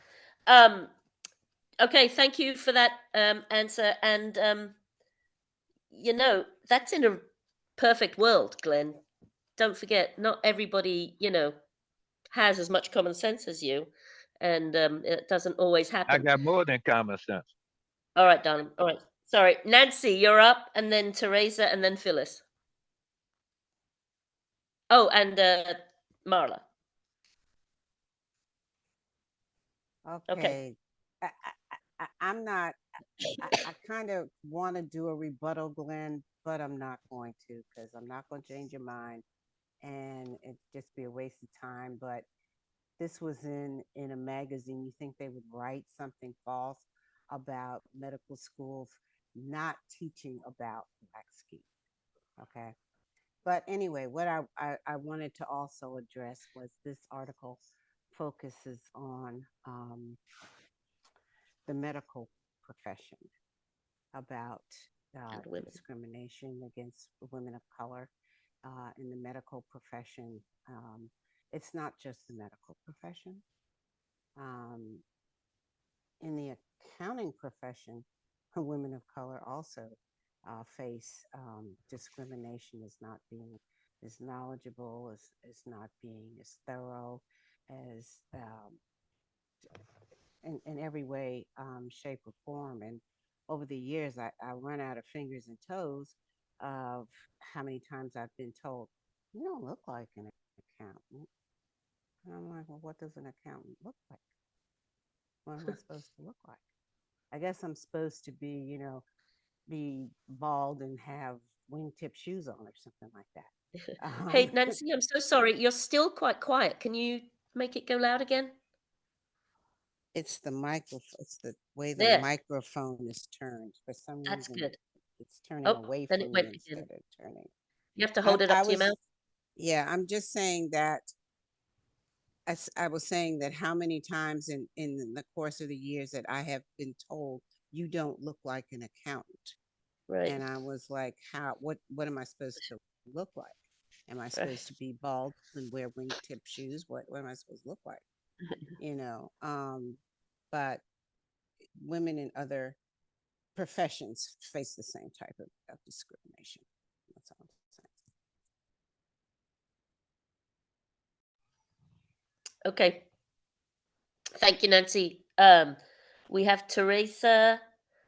Okay, thank you for that answer. And that's in a perfect world, Glenn. Don't forget, not everybody, has as much common sense as you, and it doesn't always I happen. got more than common sense. All right, darling. All right. Sorry, Nancy, you're up, and then Teresa, and then Phyllis. Oh, and Marla. Okay. I'm not, I kind of want to do a rebuttal, Glenn, but I'm not going to, because I'm not going to change your mind and it'd just be a waste of time. But this was in a magazine. You think they would write something false about medical schools not teaching about Black skin? Okay. But anyway, what I wanted to also address was this article focuses on the medical profession, about discrimination against women of color in the medical profession. It's not just the medical profession. In the accounting profession, women of color also face discrimination as not being as knowledgeable, as not being as thorough, as in every way, shape, or form. And over the years, I run out of fingers and toes of how many times I've been told, you don't look like an accountant. And I'm like, well, what does an accountant look like? What am I supposed to look like? I guess I'm supposed to be, be bald and have wingtip shoes on or something like that. Hey, Nancy, I'm so sorry. You're still quite quiet. Can you make it go loud again? It's the microphone. It's the way the There. microphone is turned. For some That's reason, good. it's turning Oh, away then from it me went instead again. of turning. You have to hold it up to your mouth. Yeah, I'm just saying that I was saying that how many times in the course of the years that I have been told you don't look like an accountant. Right. And I was like, what am I supposed to look like? Am I supposed to be bald and wear wingtip shoes? What am I supposed to look like? But women in other professions face the same type of discrimination. That's all I'm saying. Okay. Thank you, Nancy. We have Teresa,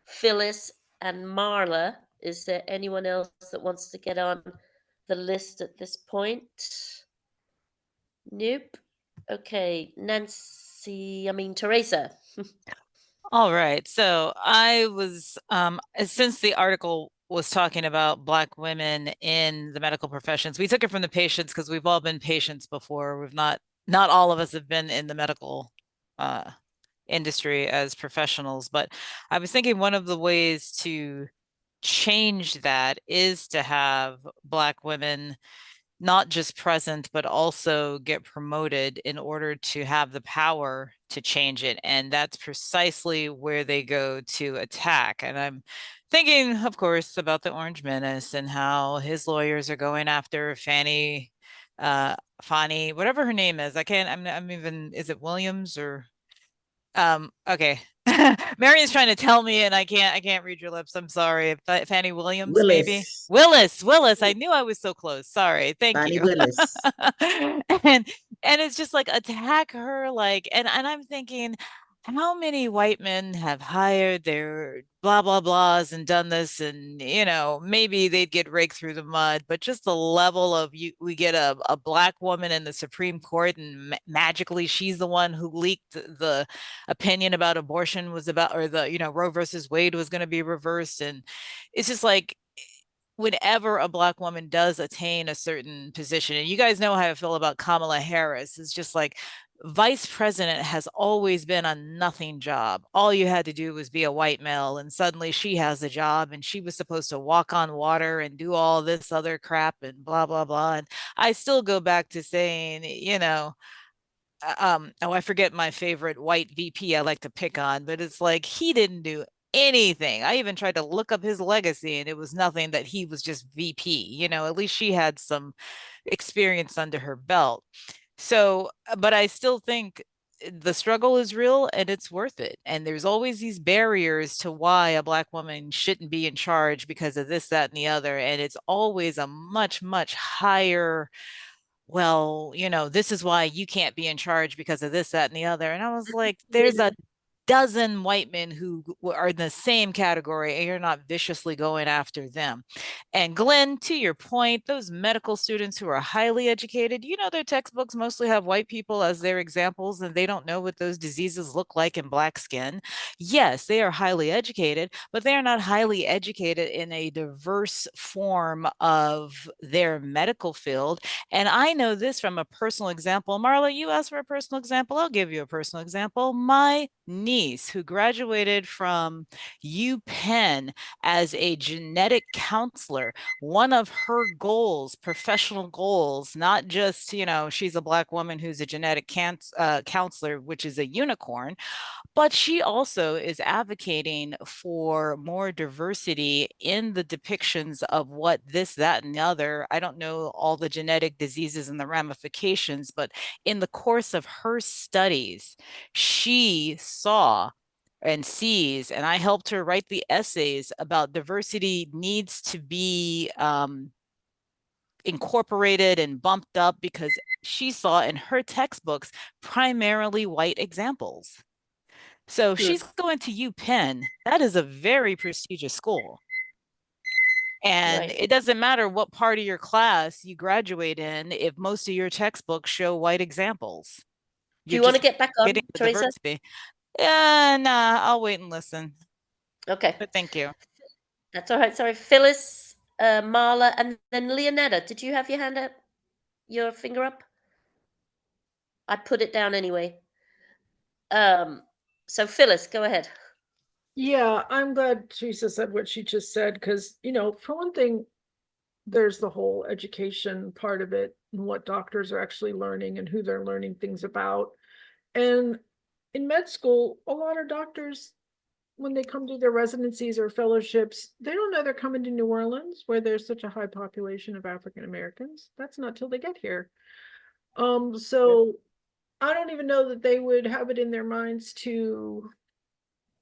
Phyllis, and Marla. Is there anyone else that wants to get on the list at this point? Nope. Okay, Teresa. All right. So I was, since the article was talking about Black women in the medical professions, we took it from the patients because we've all been patients before. We've not all of us have been in the medical industry as professionals, but I was thinking one of the ways to change that is to have Black women not just present, but also get promoted in order to have the power to change it. And that's precisely where they go to attack. And I'm thinking, of course, about the Orange Menace and how his lawyers are going after Fannie Fani, whatever her name is. I can't, I'm even, is it Williams or okay. Marion's trying to tell me and I can't read your lips. I'm sorry. Fannie Williams, maybe. Willis, Willis. I knew I was so close. Sorry. Thank Bonnie you. Willis. and and it's just like attack her like and I'm thinking how many white men have hired their blah blah blahs and done this and maybe they'd get raked through the mud, but just the level of we get a black woman in the Supreme Court and magically she's the one who leaked the opinion about abortion was about, or the Roe versus Wade was going to be reversed. And it's just like whenever a black woman does attain a certain position, and you guys know how I feel about Kamala Harris, it's just like vice president has always been a nothing job. All you had to do was be a white male, and suddenly she has a job, and she was supposed to walk on water and do all this other crap and blah, blah, blah. And I still go back to saying, oh, I forget my favorite white VP I like to pick on, but it's like he didn't do anything. I even tried to look up his legacy and it was nothing that he was just VP. At least she had some experience under her belt. So, but I still think the struggle is real and it's worth it. And there's always these barriers to why a black woman shouldn't be in charge because of this, that, and the other. And it's always a much, much higher, well, this is why you can't be in charge because of this, that, and the other. And I was like, there's a dozen white men who are in the same category and you're not viciously going after them. And Glenn, to your point, those medical students who are highly educated, their textbooks mostly have white people as their examples and they don't know what those diseases look like in black skin. Yes, they are highly educated, but they are not highly educated in a diverse form of their medical field. And I know this from a personal example. Marla, you asked for a personal example. I'll give you a personal example. My niece, who graduated from UPenn as a genetic counselor, one of her goals, professional goals, not just, she's a black woman who's a genetic counselor, which is a unicorn, but she also is advocating for more diversity in the depictions of what this, that, and the other. I don't know all the genetic diseases and the ramifications, but in the course of her studies, she saw and sees, and I helped her write the essays about diversity needs to be incorporated and bumped up because she saw in her textbooks primarily white examples. So she's going to UPenn. That is a very prestigious school. And it doesn't matter what part of your class you graduate in if most of your textbooks show white examples. Do you want to get back on, Teresa? Diversity. Yeah, nah, I'll wait and listen. Okay. But thank you. That's all right. Sorry. Phyllis, Marla, and then Leonetta. Did you have your hand up? Your finger up? I put it down anyway. So Phyllis, go ahead. Yeah, I'm glad Teresa said what she just said, because, for one thing, there's the whole education part of it and what doctors are actually learning and who they're learning things about. And in med school, a lot of doctors, when they come to their residencies or fellowships, they don't know they're coming to New Orleans, where there's such a high population of African Americans. That's not till they get here. So I don't even know that they would have it in their minds to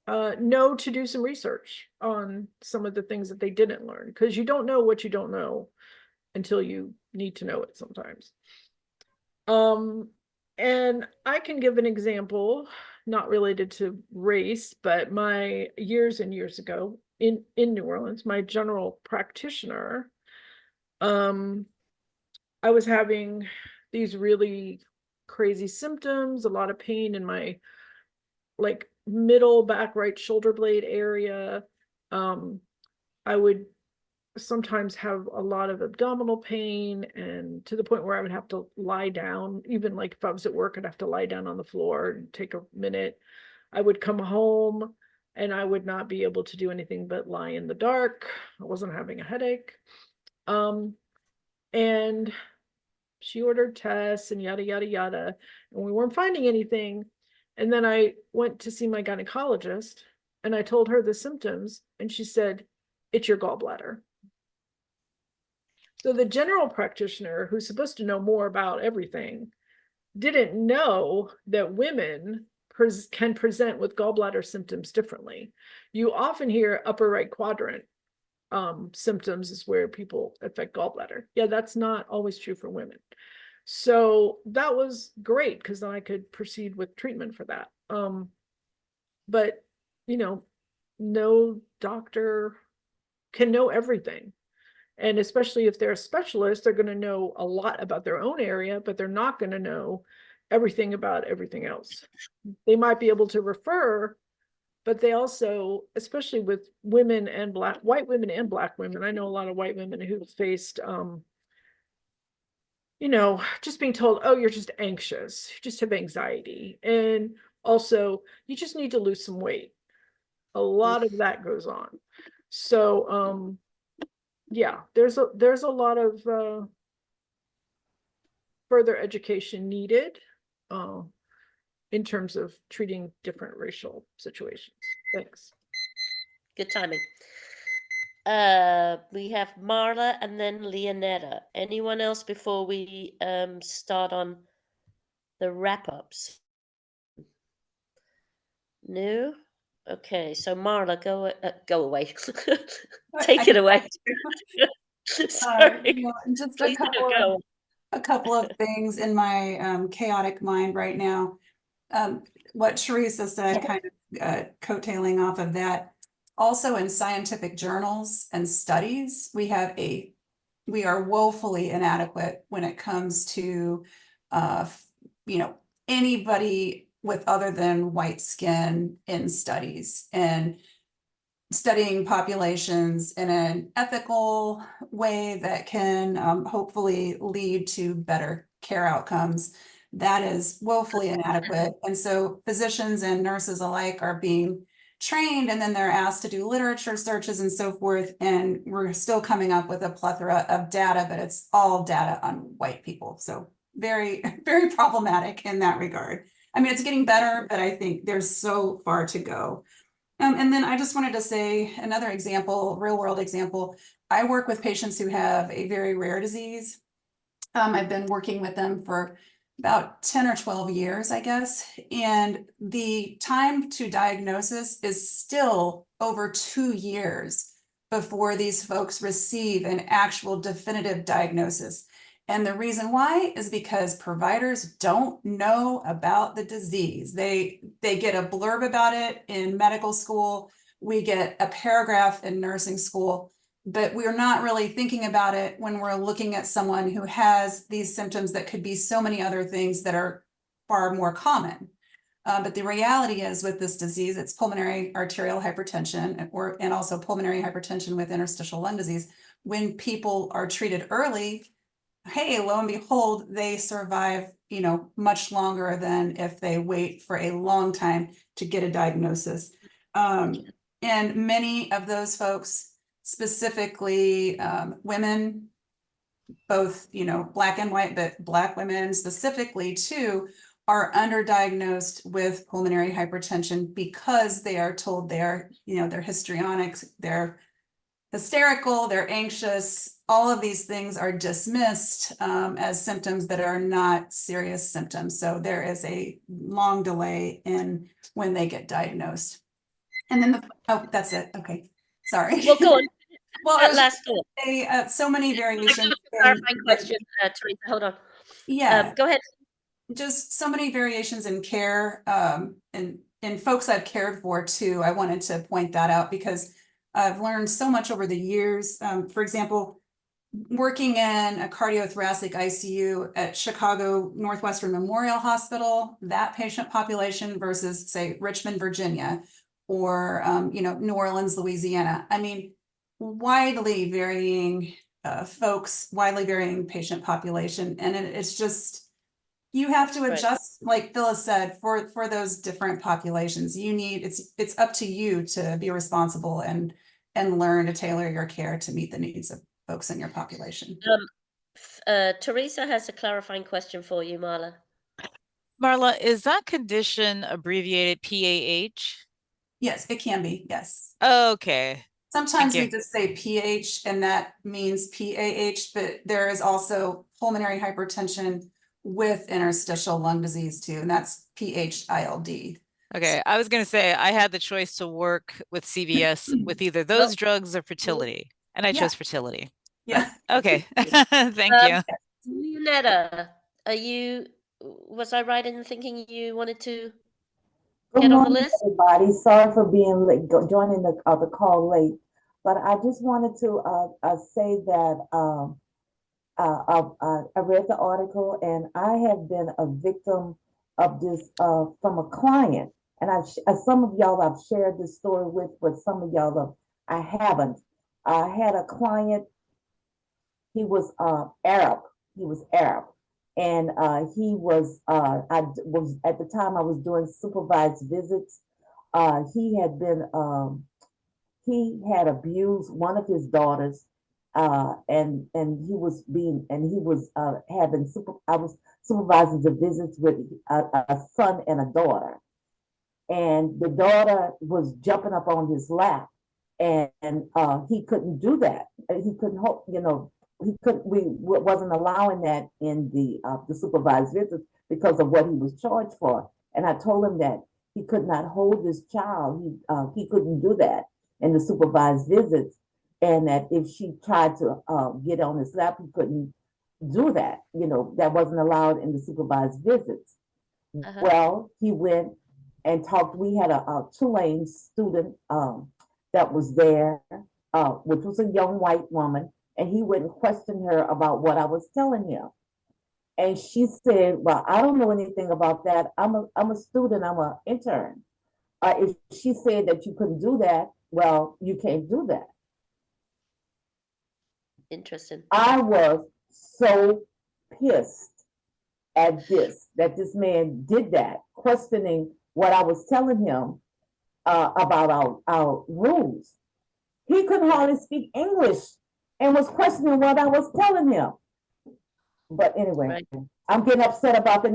know to do some research on some of the things that they didn't learn, because you don't know what you don't know until you need to know it sometimes. And I can give an example, not related to race, but my years and years ago in New Orleans, my general practitioner, I was having these really crazy symptoms, a lot of pain in my middle back right shoulder blade area. I would sometimes have a lot of abdominal pain, and to the point where I would have to lie down. Even if I was at work, I'd have to lie down on the floor and take a minute. I would come home and I would not be able to do anything but lie in the dark. I wasn't having a headache. And she ordered tests and yada, yada, yada. And we weren't finding anything. And then I went to see my gynecologist and I told her the symptoms, and she said, "It's your gallbladder." So the general practitioner, who's supposed to know more about everything, didn't know that women can present with gallbladder symptoms differently. You often hear upper right quadrant symptoms is where people affect gallbladder. Yeah, that's not always true for women. So that was great because then I could proceed with treatment for that. But no doctor can know everything. And especially if they're a specialist, they're going to know a lot about their own area, but they're not going to know everything about everything else. They might be able to refer, but they also, especially with women and white women and black women, I know a lot of white women who've faced, just being told, oh, you're just anxious, you just have anxiety. And also, you just need to lose some weight. A lot of that goes on. So, yeah, there's a lot of further education needed in terms of treating different racial situations. Thanks. Good timing. We have Marla and then Leonetta. Anyone else before we start on the wrap-ups? No? Okay, so Marla, go away. Take it away. Sorry. Just Please don't go. a couple of things in my chaotic mind right now. What Teresa said, kind of coattailing off of that. Also in scientific journals and studies, we are woefully inadequate when it comes to, anybody with other than white skin in studies and studying populations in an ethical way that can hopefully lead to better care outcomes. That is woefully inadequate. And so physicians and nurses alike are being trained, and then they're asked to do literature searches and so forth. And we're still coming up with a plethora of data, but it's all data on white people. So very, very problematic in that regard. I mean, it's getting better, but I think there's so far to go. And then I just wanted to say another example, real world example. I work with patients who have a very rare disease. I've been working with them for about 10 or 12 years, I guess. And the time to diagnosis is still over 2 years before these folks receive an actual definitive diagnosis. And the reason why is because providers don't know about the disease. They get a blurb about it in medical school. We get a paragraph in nursing school, but we're not really thinking about it when we're looking at someone who has these symptoms that could be so many other things that are far more common. But the reality is with this disease, it's pulmonary arterial hypertension and also pulmonary hypertension with interstitial lung disease. When people are treated early, hey, lo and behold, they survive, much longer than if they wait for a long time to get a diagnosis. And many of those folks, specifically women, both, black and white, but black women specifically too, are underdiagnosed with pulmonary hypertension because they are told they're histrionics, they're hysterical, they're anxious. All of these things are dismissed as symptoms that are not serious symptoms. So there is a long delay in when they get diagnosed. And then that's it. Okay, sorry. Well, go on. Well, That last thought. So many variations. Clarifying question, Teresa. Hold on. Yeah. Go ahead. Just so many variations in care, and folks I've cared for too. I wanted to point that out because I've learned so much over the years. For example, working in a cardiothoracic ICU at Chicago Northwestern Memorial Hospital, that patient population versus say Richmond, Virginia, or New Orleans, Louisiana. I mean, widely varying folks, widely varying patient population, and it's just you have to adjust, like Phyllis said, for those different populations. It's up to you to be responsible and learn to tailor your care to meet the needs of folks in your population. Teresa has a clarifying question for you, Marla. Marla, is that condition abbreviated PAH? Yes, it can be. Yes. Okay. Sometimes we you. just say PH and that means PAH, but there is also pulmonary hypertension with interstitial lung disease too, and that's PH-ILD. Okay, I was going to say I had the choice to work with CVS with either those drugs or fertility, and I Yeah. chose fertility. Yeah. But, okay, thank you. Leonetta, was I right in thinking you wanted to Good get on the morning, list? everybody. Sorry for being late, joining the call late, but I just wanted to say that I read the article and I have been a victim of this from a client, and some of y'all I've shared this story with, but some of y'all I haven't. I had a client. He was Arab. He was Arab, and he was. I was at the time I was doing supervised visits. He had been. He had abused one of his daughters, and he was having super. I was supervising the visits with a son and a daughter, and the daughter was jumping up on his lap, and he couldn't do that. He couldn't hold, he couldn't. We wasn't allowing that in the supervised visits because of what he was charged for. And I told him that he could not hold this child. He couldn't do that in the supervised visits, and that if she tried to get on his lap, he couldn't do that. That wasn't allowed in the supervised visits. Well, he went and talked. We had a Tulane student that was there, which was a young white woman, and he went and questioned her about what I was telling him. And she said, "Well, I don't know anything about that. I'm a student. I'm an intern. If she said that you couldn't do that, well, you can't do that." Interesting. I was so pissed at that this man did that, questioning what I was telling him about our rules. He couldn't hardly speak English and was questioning what I was telling him. But anyway, Right. I'm getting upset about that.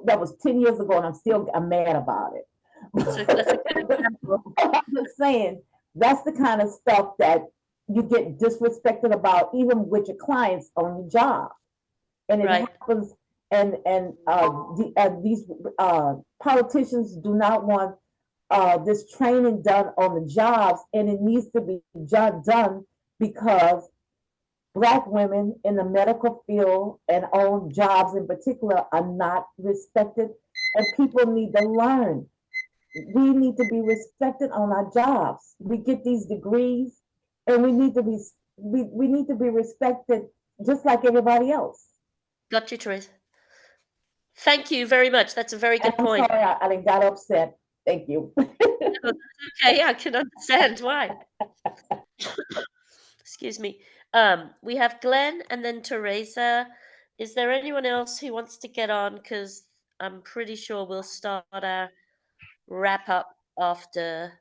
That was 10 years ago, and I'm mad about it. That's a good example. I'm just saying that's the kind of stuff that you get disrespected about, even with your clients on your job, and it Right. happens. And these politicians do not want this training done on the jobs, and it needs to be done because Black women in the medical field and on jobs in particular are not respected, and people need to learn. We need to be respected on our jobs. We get these degrees, and we need to be respected just like everybody else. Got you, Teresa. Thank you very much. That's a very good I'm point. sorry, I got upset. Thank you. No, that's okay, I can understand why. Excuse me. We have Glenn and then Teresa. Is there anyone else who wants to get on? Because I'm pretty sure we'll start our wrap up after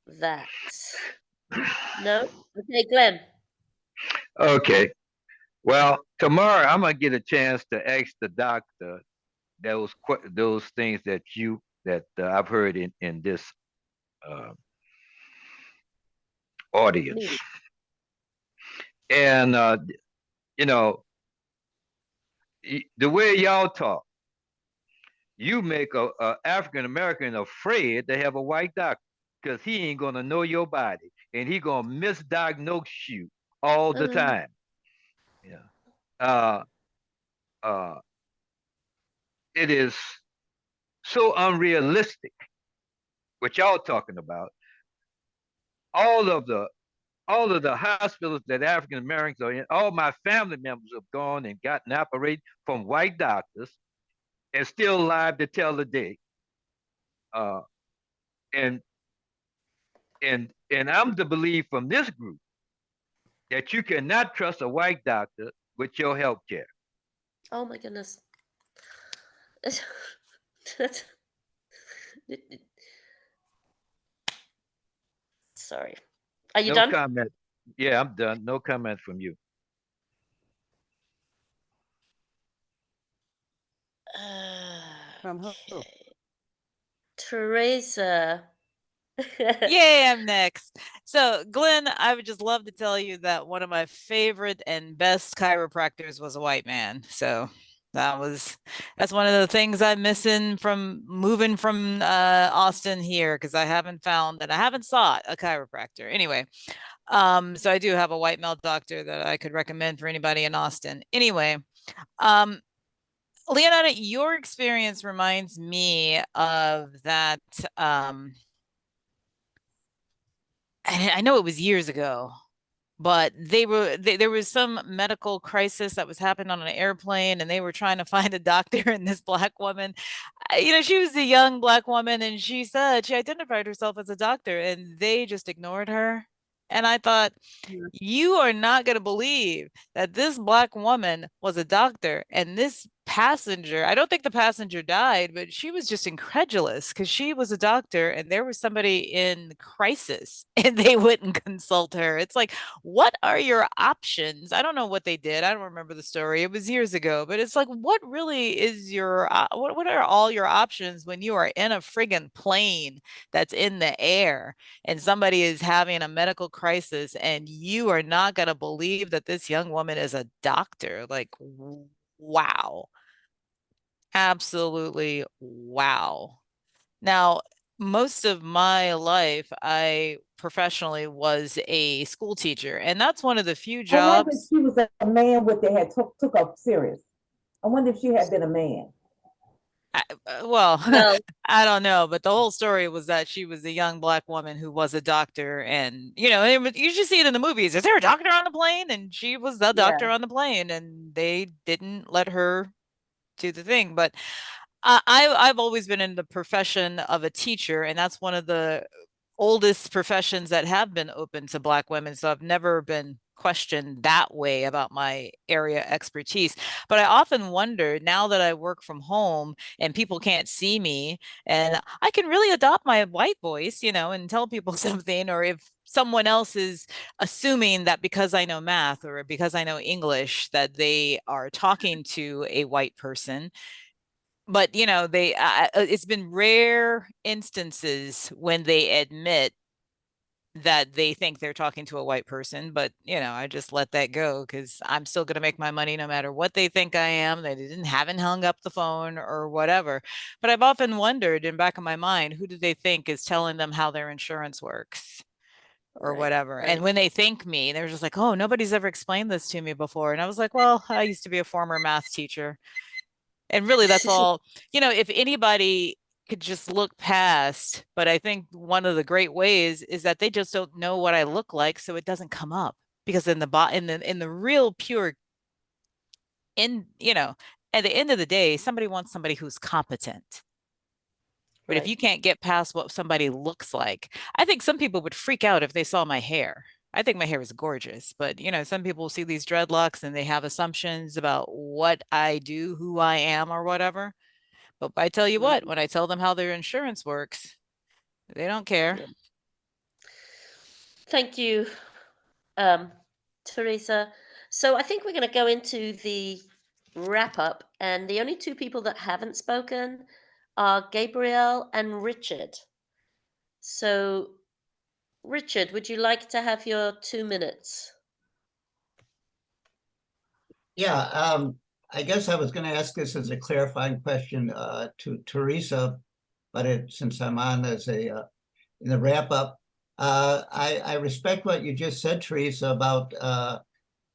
that. No? Okay, Glenn. Okay. Well, tomorrow I'm gonna get a chance to ask the doctor those things that I've heard in this uh, audience, Please. and you know the way y'all talk, you make a African American afraid to have a white doctor because he ain't gonna know your body and he gonna misdiagnose you all the time. Yeah. Uh, uh, it is so unrealistic what y'all talking about. All of the all of the hospitals that African Americans are in, all my family members have gone and gotten operated from white doctors and still alive to tell the day. Uh, and and I'm to believe from this group that you cannot trust a white doctor with your health care. Oh my goodness. That's, sorry. Are you No done? comment. Yeah, I'm done. No comment from you. From who? Okay. Teresa. Yay, I'm next. So, Glenn, I would just love to tell you that one of my favorite and best chiropractors was a white man. So that's one of the things I'm missing from moving from Austin here, because I haven't found and I haven't sought a chiropractor. Anyway, so I do have a white male doctor that I could recommend for anybody in Austin. Anyway, um, Leonardo, your experience reminds me of that. I know it was years ago, but there was some medical crisis that was happening on an airplane, and they were trying to find a doctor, and this black woman, she was a young black woman, and she said she identified herself as a doctor, and they just ignored her. And I thought, you are not going to believe that this black woman was a doctor, and this passenger, I don't think the passenger died, but she was just incredulous because she was a doctor and there was somebody in crisis and they wouldn't consult her. It's like, what are your options? I don't know what they did. I don't remember the story. It was years ago, but it's like, what really is your, what are all your options when you are in a friggin' plane that's in the air and somebody is having a medical crisis and you are not going to believe that this young woman is a doctor? Like, wow. Absolutely wow. Now, most of my life, I professionally was a school teacher, and that's one of the few I wonder if jobs. she was a man what they had took up serious. I wonder if she had been a man. Well, Well, I don't know, but the whole story was that she was a young black woman who was a doctor, and you just see it in the movies. Is there a doctor on the plane? And she was the doctor Yeah. on the plane, and they didn't let her do the thing. But I've always been in the profession of a teacher, and that's one of the oldest professions that have been open to Black women. So I've never been questioned that way about my area expertise. But I often wonder, now that I work from home and people can't see me, and I can really adopt my white voice, and tell people something, or if someone else is assuming that because I know math or because I know English that they are talking to a white person. But it's been rare instances when they admit that they think they're talking to a white person, but I just let that go because I'm still going to make my money no matter what they think I am. They haven't hung up the phone or whatever. But I've often wondered in back of my mind, who do they think is telling them how their insurance works or right, whatever? right. And when they thank me, they're just like, oh, nobody's ever explained this to me before. And I was like, well, I used to be a former math teacher. And really, that's all, if anybody could just look past, but I think one of the great ways is that they just don't know what I look like, so it doesn't come up. Because in the real pure at the end of the day, somebody wants somebody who's competent. But if Right. you can't get past what somebody looks like, I think some people would freak out if they saw my hair. I think my hair is gorgeous, but some people see these dreadlocks and they have assumptions about what I do, who I am, or whatever. But I tell you what, when I tell them how their insurance works, they don't care. Yeah. Thank you, Teresa. So I think we're going to go into the wrap up, and the only two people that haven't spoken are Gabrielle and Richard. So, Richard, would you like to have your 2 minutes? Yeah, I guess I was going to ask this as a clarifying question to Teresa, but since I'm on as in the wrap up, I respect what you just said, Teresa, about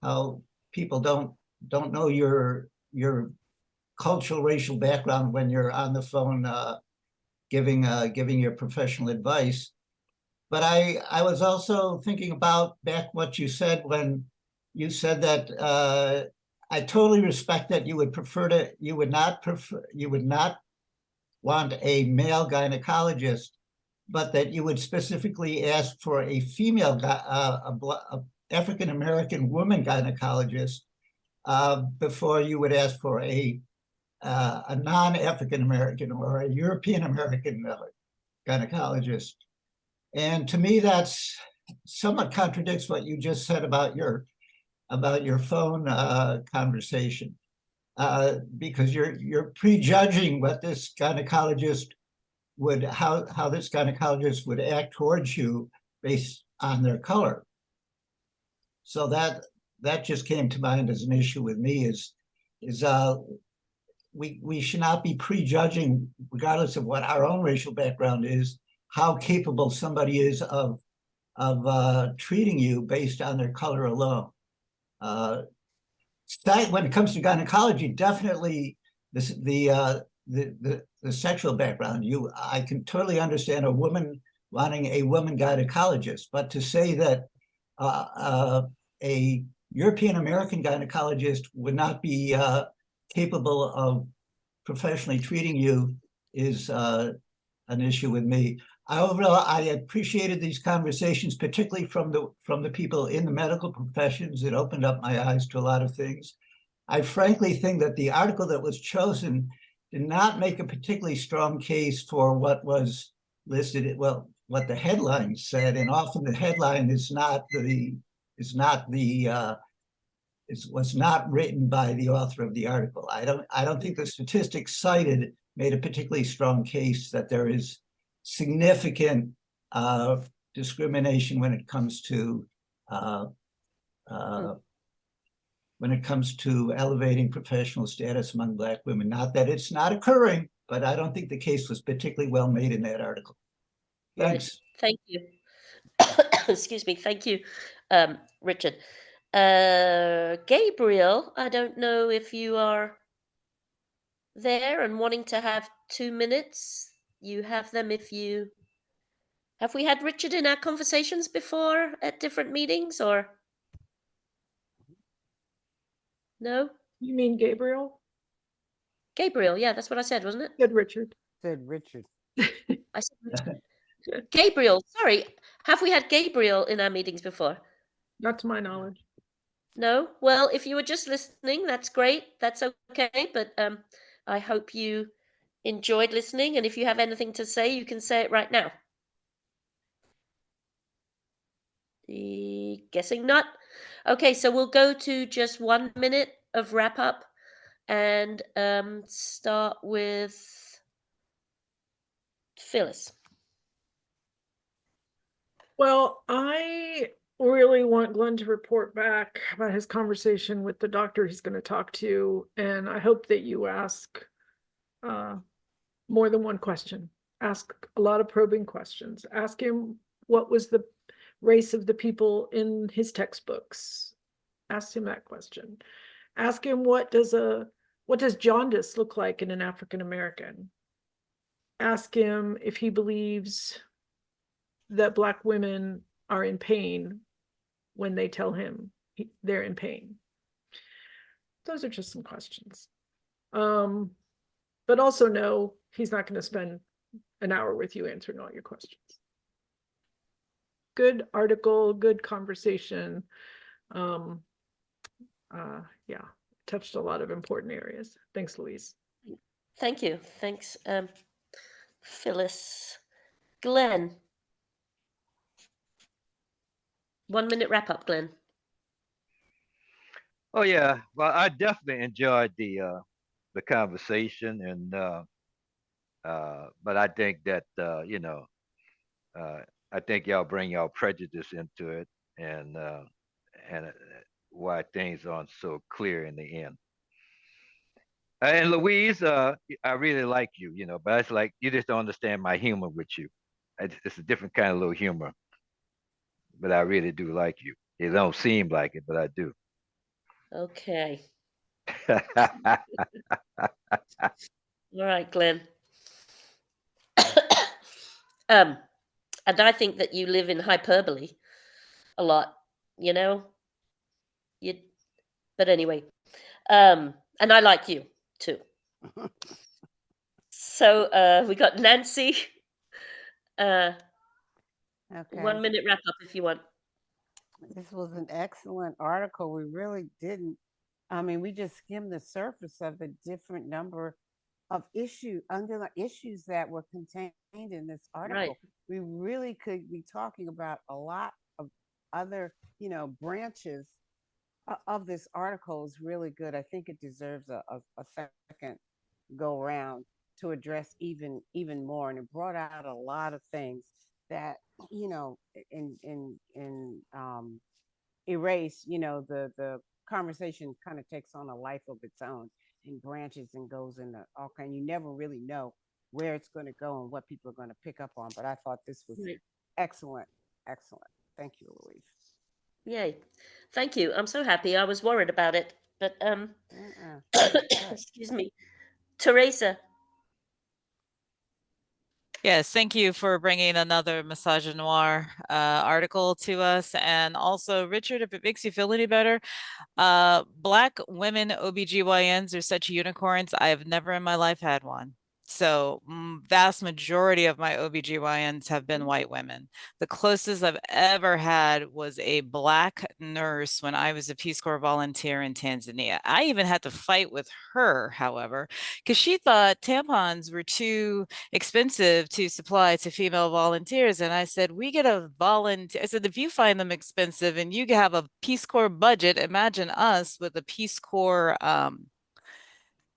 how people don't know your cultural racial background when you're on the phone giving your professional advice. But I was also thinking about back what you said when you said that I totally respect that you would not want a male gynecologist, but that you would specifically ask for a female, a African American woman gynecologist before you would ask for a non-African American or a European American gynecologist. And to me, that's somewhat contradicts what you just said about your phone conversation, because you're prejudging what this gynecologist would how this gynecologist would act towards you based on their color. So that just came to mind as an issue with me is we should not be prejudging, regardless of what our own racial background is, how capable somebody is of treating you based on their color alone. When it comes to gynecology, definitely the sexual background. I can totally understand a woman wanting a woman gynecologist, but to say that a European American gynecologist would not be capable of professionally treating you is an issue with me. Overall, I appreciated these conversations, particularly from the people in the medical professions. It opened up my eyes to a lot of things. I frankly think that the article that was chosen did not make a particularly strong case for what was listed, well, what the headline said, and often the headline was not written by the author of the article. I don't think the statistics cited made a particularly strong case that there is significant discrimination when it comes to elevating professional status among Black women. Not that it's not occurring, but I don't think the case was particularly well made in that article. Thanks. Right. Thank you. Excuse me. Thank you, Richard. Gabriel, I don't know if you are there and wanting to have 2 minutes. You have them if you... Have we had Richard in our conversations before at different meetings, or? No? You mean Gabriel? Gabriel, yeah, that's what I said, wasn't it? Good, Richard. Said Richard. I said Richard. Gabriel, sorry. Have we had Gabriel in our meetings before? Not to my knowledge. No? Well, if you were just listening, that's great. That's okay. But I hope you enjoyed listening. And if you have anything to say, you can say it right now. Guessing not. Okay, so we'll go to just 1 minute of wrap up and start with Phyllis. Well, I really want Glenn to report back about his conversation with the doctor he's going to talk to. And I hope that you ask more than one question. Ask a lot of probing questions. Ask him what was the race of the people in his textbooks. Ask him that question. Ask him what does jaundice look like in an African American? Ask him if he believes that Black women are in pain when they tell him they're in pain. Those are just some questions. But also know he's not going to spend an hour with you answering all your questions. Good article, good conversation. Yeah, touched a lot of important areas. Thanks, Louise. Thank you. Thanks, Phyllis. Glenn. 1 minute wrap up, Glenn. Oh yeah, well, I definitely enjoyed the conversation, and but I think that I think y'all bring y'all prejudice into it, and why things aren't so clear in the end. And Louise, I really like you, but it's like you just don't understand my humor with you. It's a different kind of little humor, but I really do like you. It don't seem like it, but I do. Okay. All right, Glenn. And I think that you live in hyperbole a lot, but anyway, and I like you too. So we got Nancy. Okay. 1 minute wrap up if you want. This was an excellent article. We really didn't. I mean, we just skimmed the surface of the different number of underlying issues that were contained in this article. Right. We really could be talking about a lot of other, branches of this article. Is really good. I think it deserves a second go around to address even more, and it brought out a lot of things that, you know, in Erase, you know, the conversation kind of takes on a life of its own and branches and goes into all kind. You never really know where it's going to go and what people are going to pick up on. But I thought this was Right. excellent, excellent. Thank you, Louise. Yay. Thank you. I'm so happy. I was worried about it, but excuse me. Teresa. Yes, thank you for bringing another misogynoir article to us. And also, Richard, if it makes you feel any better, Black women OBGYNs are such unicorns. I have never in my life had one. So vast majority of my OBGYNs have been white women. The closest I've ever had was a Black nurse when I was a Peace Corps volunteer in Tanzania. I even had to fight with her, however, because she thought tampons were too expensive to supply to female volunteers. And I said, we get a volunteer. I said, if you find them expensive and you have a Peace Corps budget, imagine us with a Peace Corps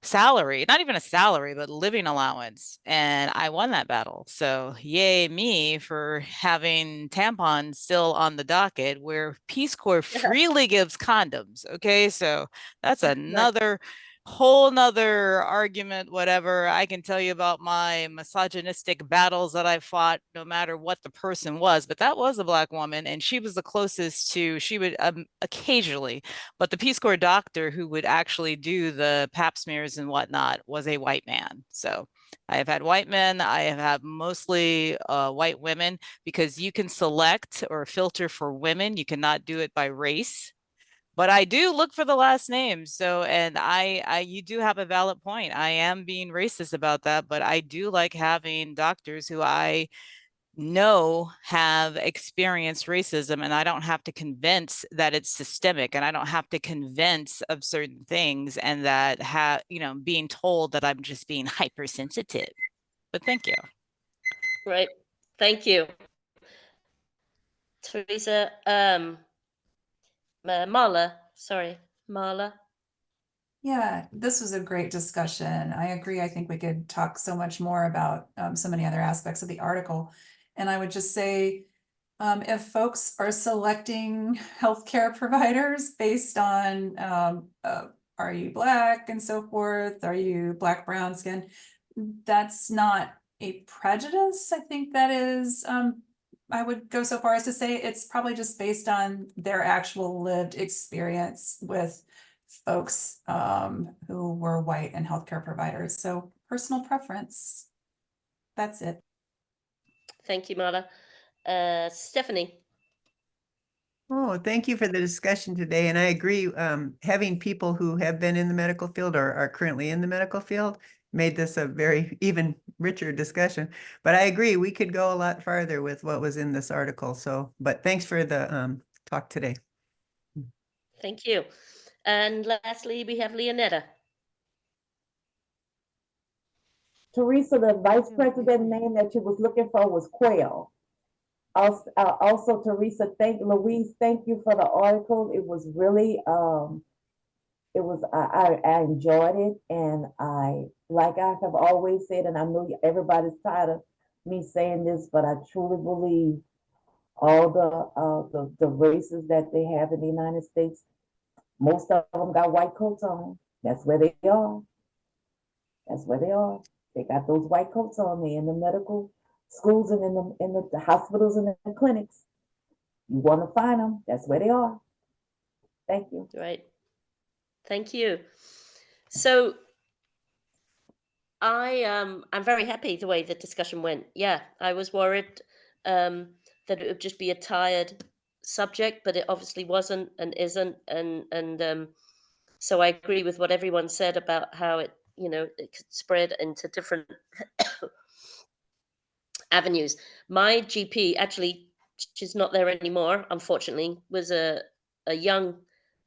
salary, not even a salary, but living allowance. And I won that battle. So yay me for having tampons still on the docket where Peace Corps freely gives condoms. Okay. So that's another whole nother argument, whatever. I can tell you about my misogynistic battles that I fought no matter what the person was, but that was a Black woman and she was the closest to, she would occasionally, but the Peace Corps doctor who would actually do the pap smears and whatnot was a white man. So I have had white men, I have had mostly white women, because you can select or filter for women. You cannot do it by race. But I do look for the last names. So, and you do have a valid point. I am being racist about that, but I do like having doctors who I know have experienced racism, and I don't have to convince that it's systemic, and I don't have to convince of certain things, and that being told that I'm just being hypersensitive. But thank you. Right. Thank you. Teresa, Marla, sorry, Marla. Yeah, this was a great discussion. I agree. I think we could talk so much more about so many other aspects of the article. And I would just say, if folks are selecting healthcare providers based on are you Black and so forth, are you Black, brown skin, that's not a prejudice. I think that is, I would go so far as to say it's probably just based on their actual lived experience with folks who were white and healthcare providers. So personal preference. That's it. Thank you, Marla. Stephanie. Oh, thank you for the discussion today. And I agree, having people who have been in the medical field or are currently in the medical field made this a very even richer discussion. But I agree, we could go a lot farther with what was in this article. So, but thanks for the talk today. Thank you. And lastly, we have Leonetta. Teresa, the vice president name that you was looking for was Quayle. Also, Teresa, Louise, thank you for the article. It was really, I enjoyed it, and like I have always said, and I know everybody's tired of me saying this, but I truly believe all the races that they have in the United States, most of them got white coats on. That's where they are. That's where they are. They got those white coats on. They in the medical schools and in the hospitals and the clinics. You want to find them, that's where they are. Thank you. Right. Thank you. So I'm very happy the way the discussion went. Yeah, I was worried that it would just be a tired subject, but it obviously wasn't and isn't. And so I agree with what everyone said about how it could spread into different avenues. My GP, actually, she's not there anymore, unfortunately, was a young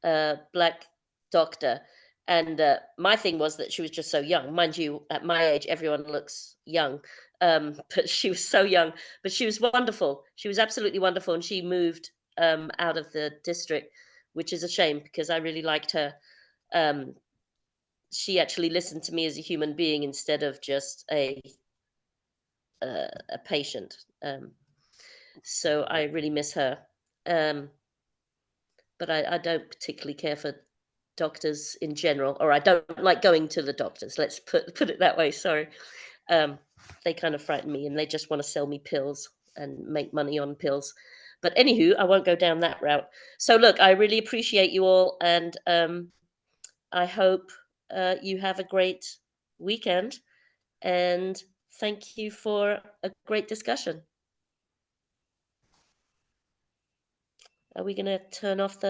Black doctor. And my thing was that she was just so young. Mind you, at my age, everyone looks young. But she was so young, but she was wonderful. She was absolutely wonderful. And she moved out of the district, which is a shame because I really liked her. she actually listened to me as a human being instead of just a patient. So I really miss her. But I don't particularly care for doctors in general, or I don't like going to the doctors. Let's put it that way. Sorry. They kind of frighten me, and they just want to sell me pills and make money on pills. But anywho, I won't go down that route. So look, I really appreciate you all, and I hope you have a great weekend. And thank you for a great discussion. Are we going to turn off the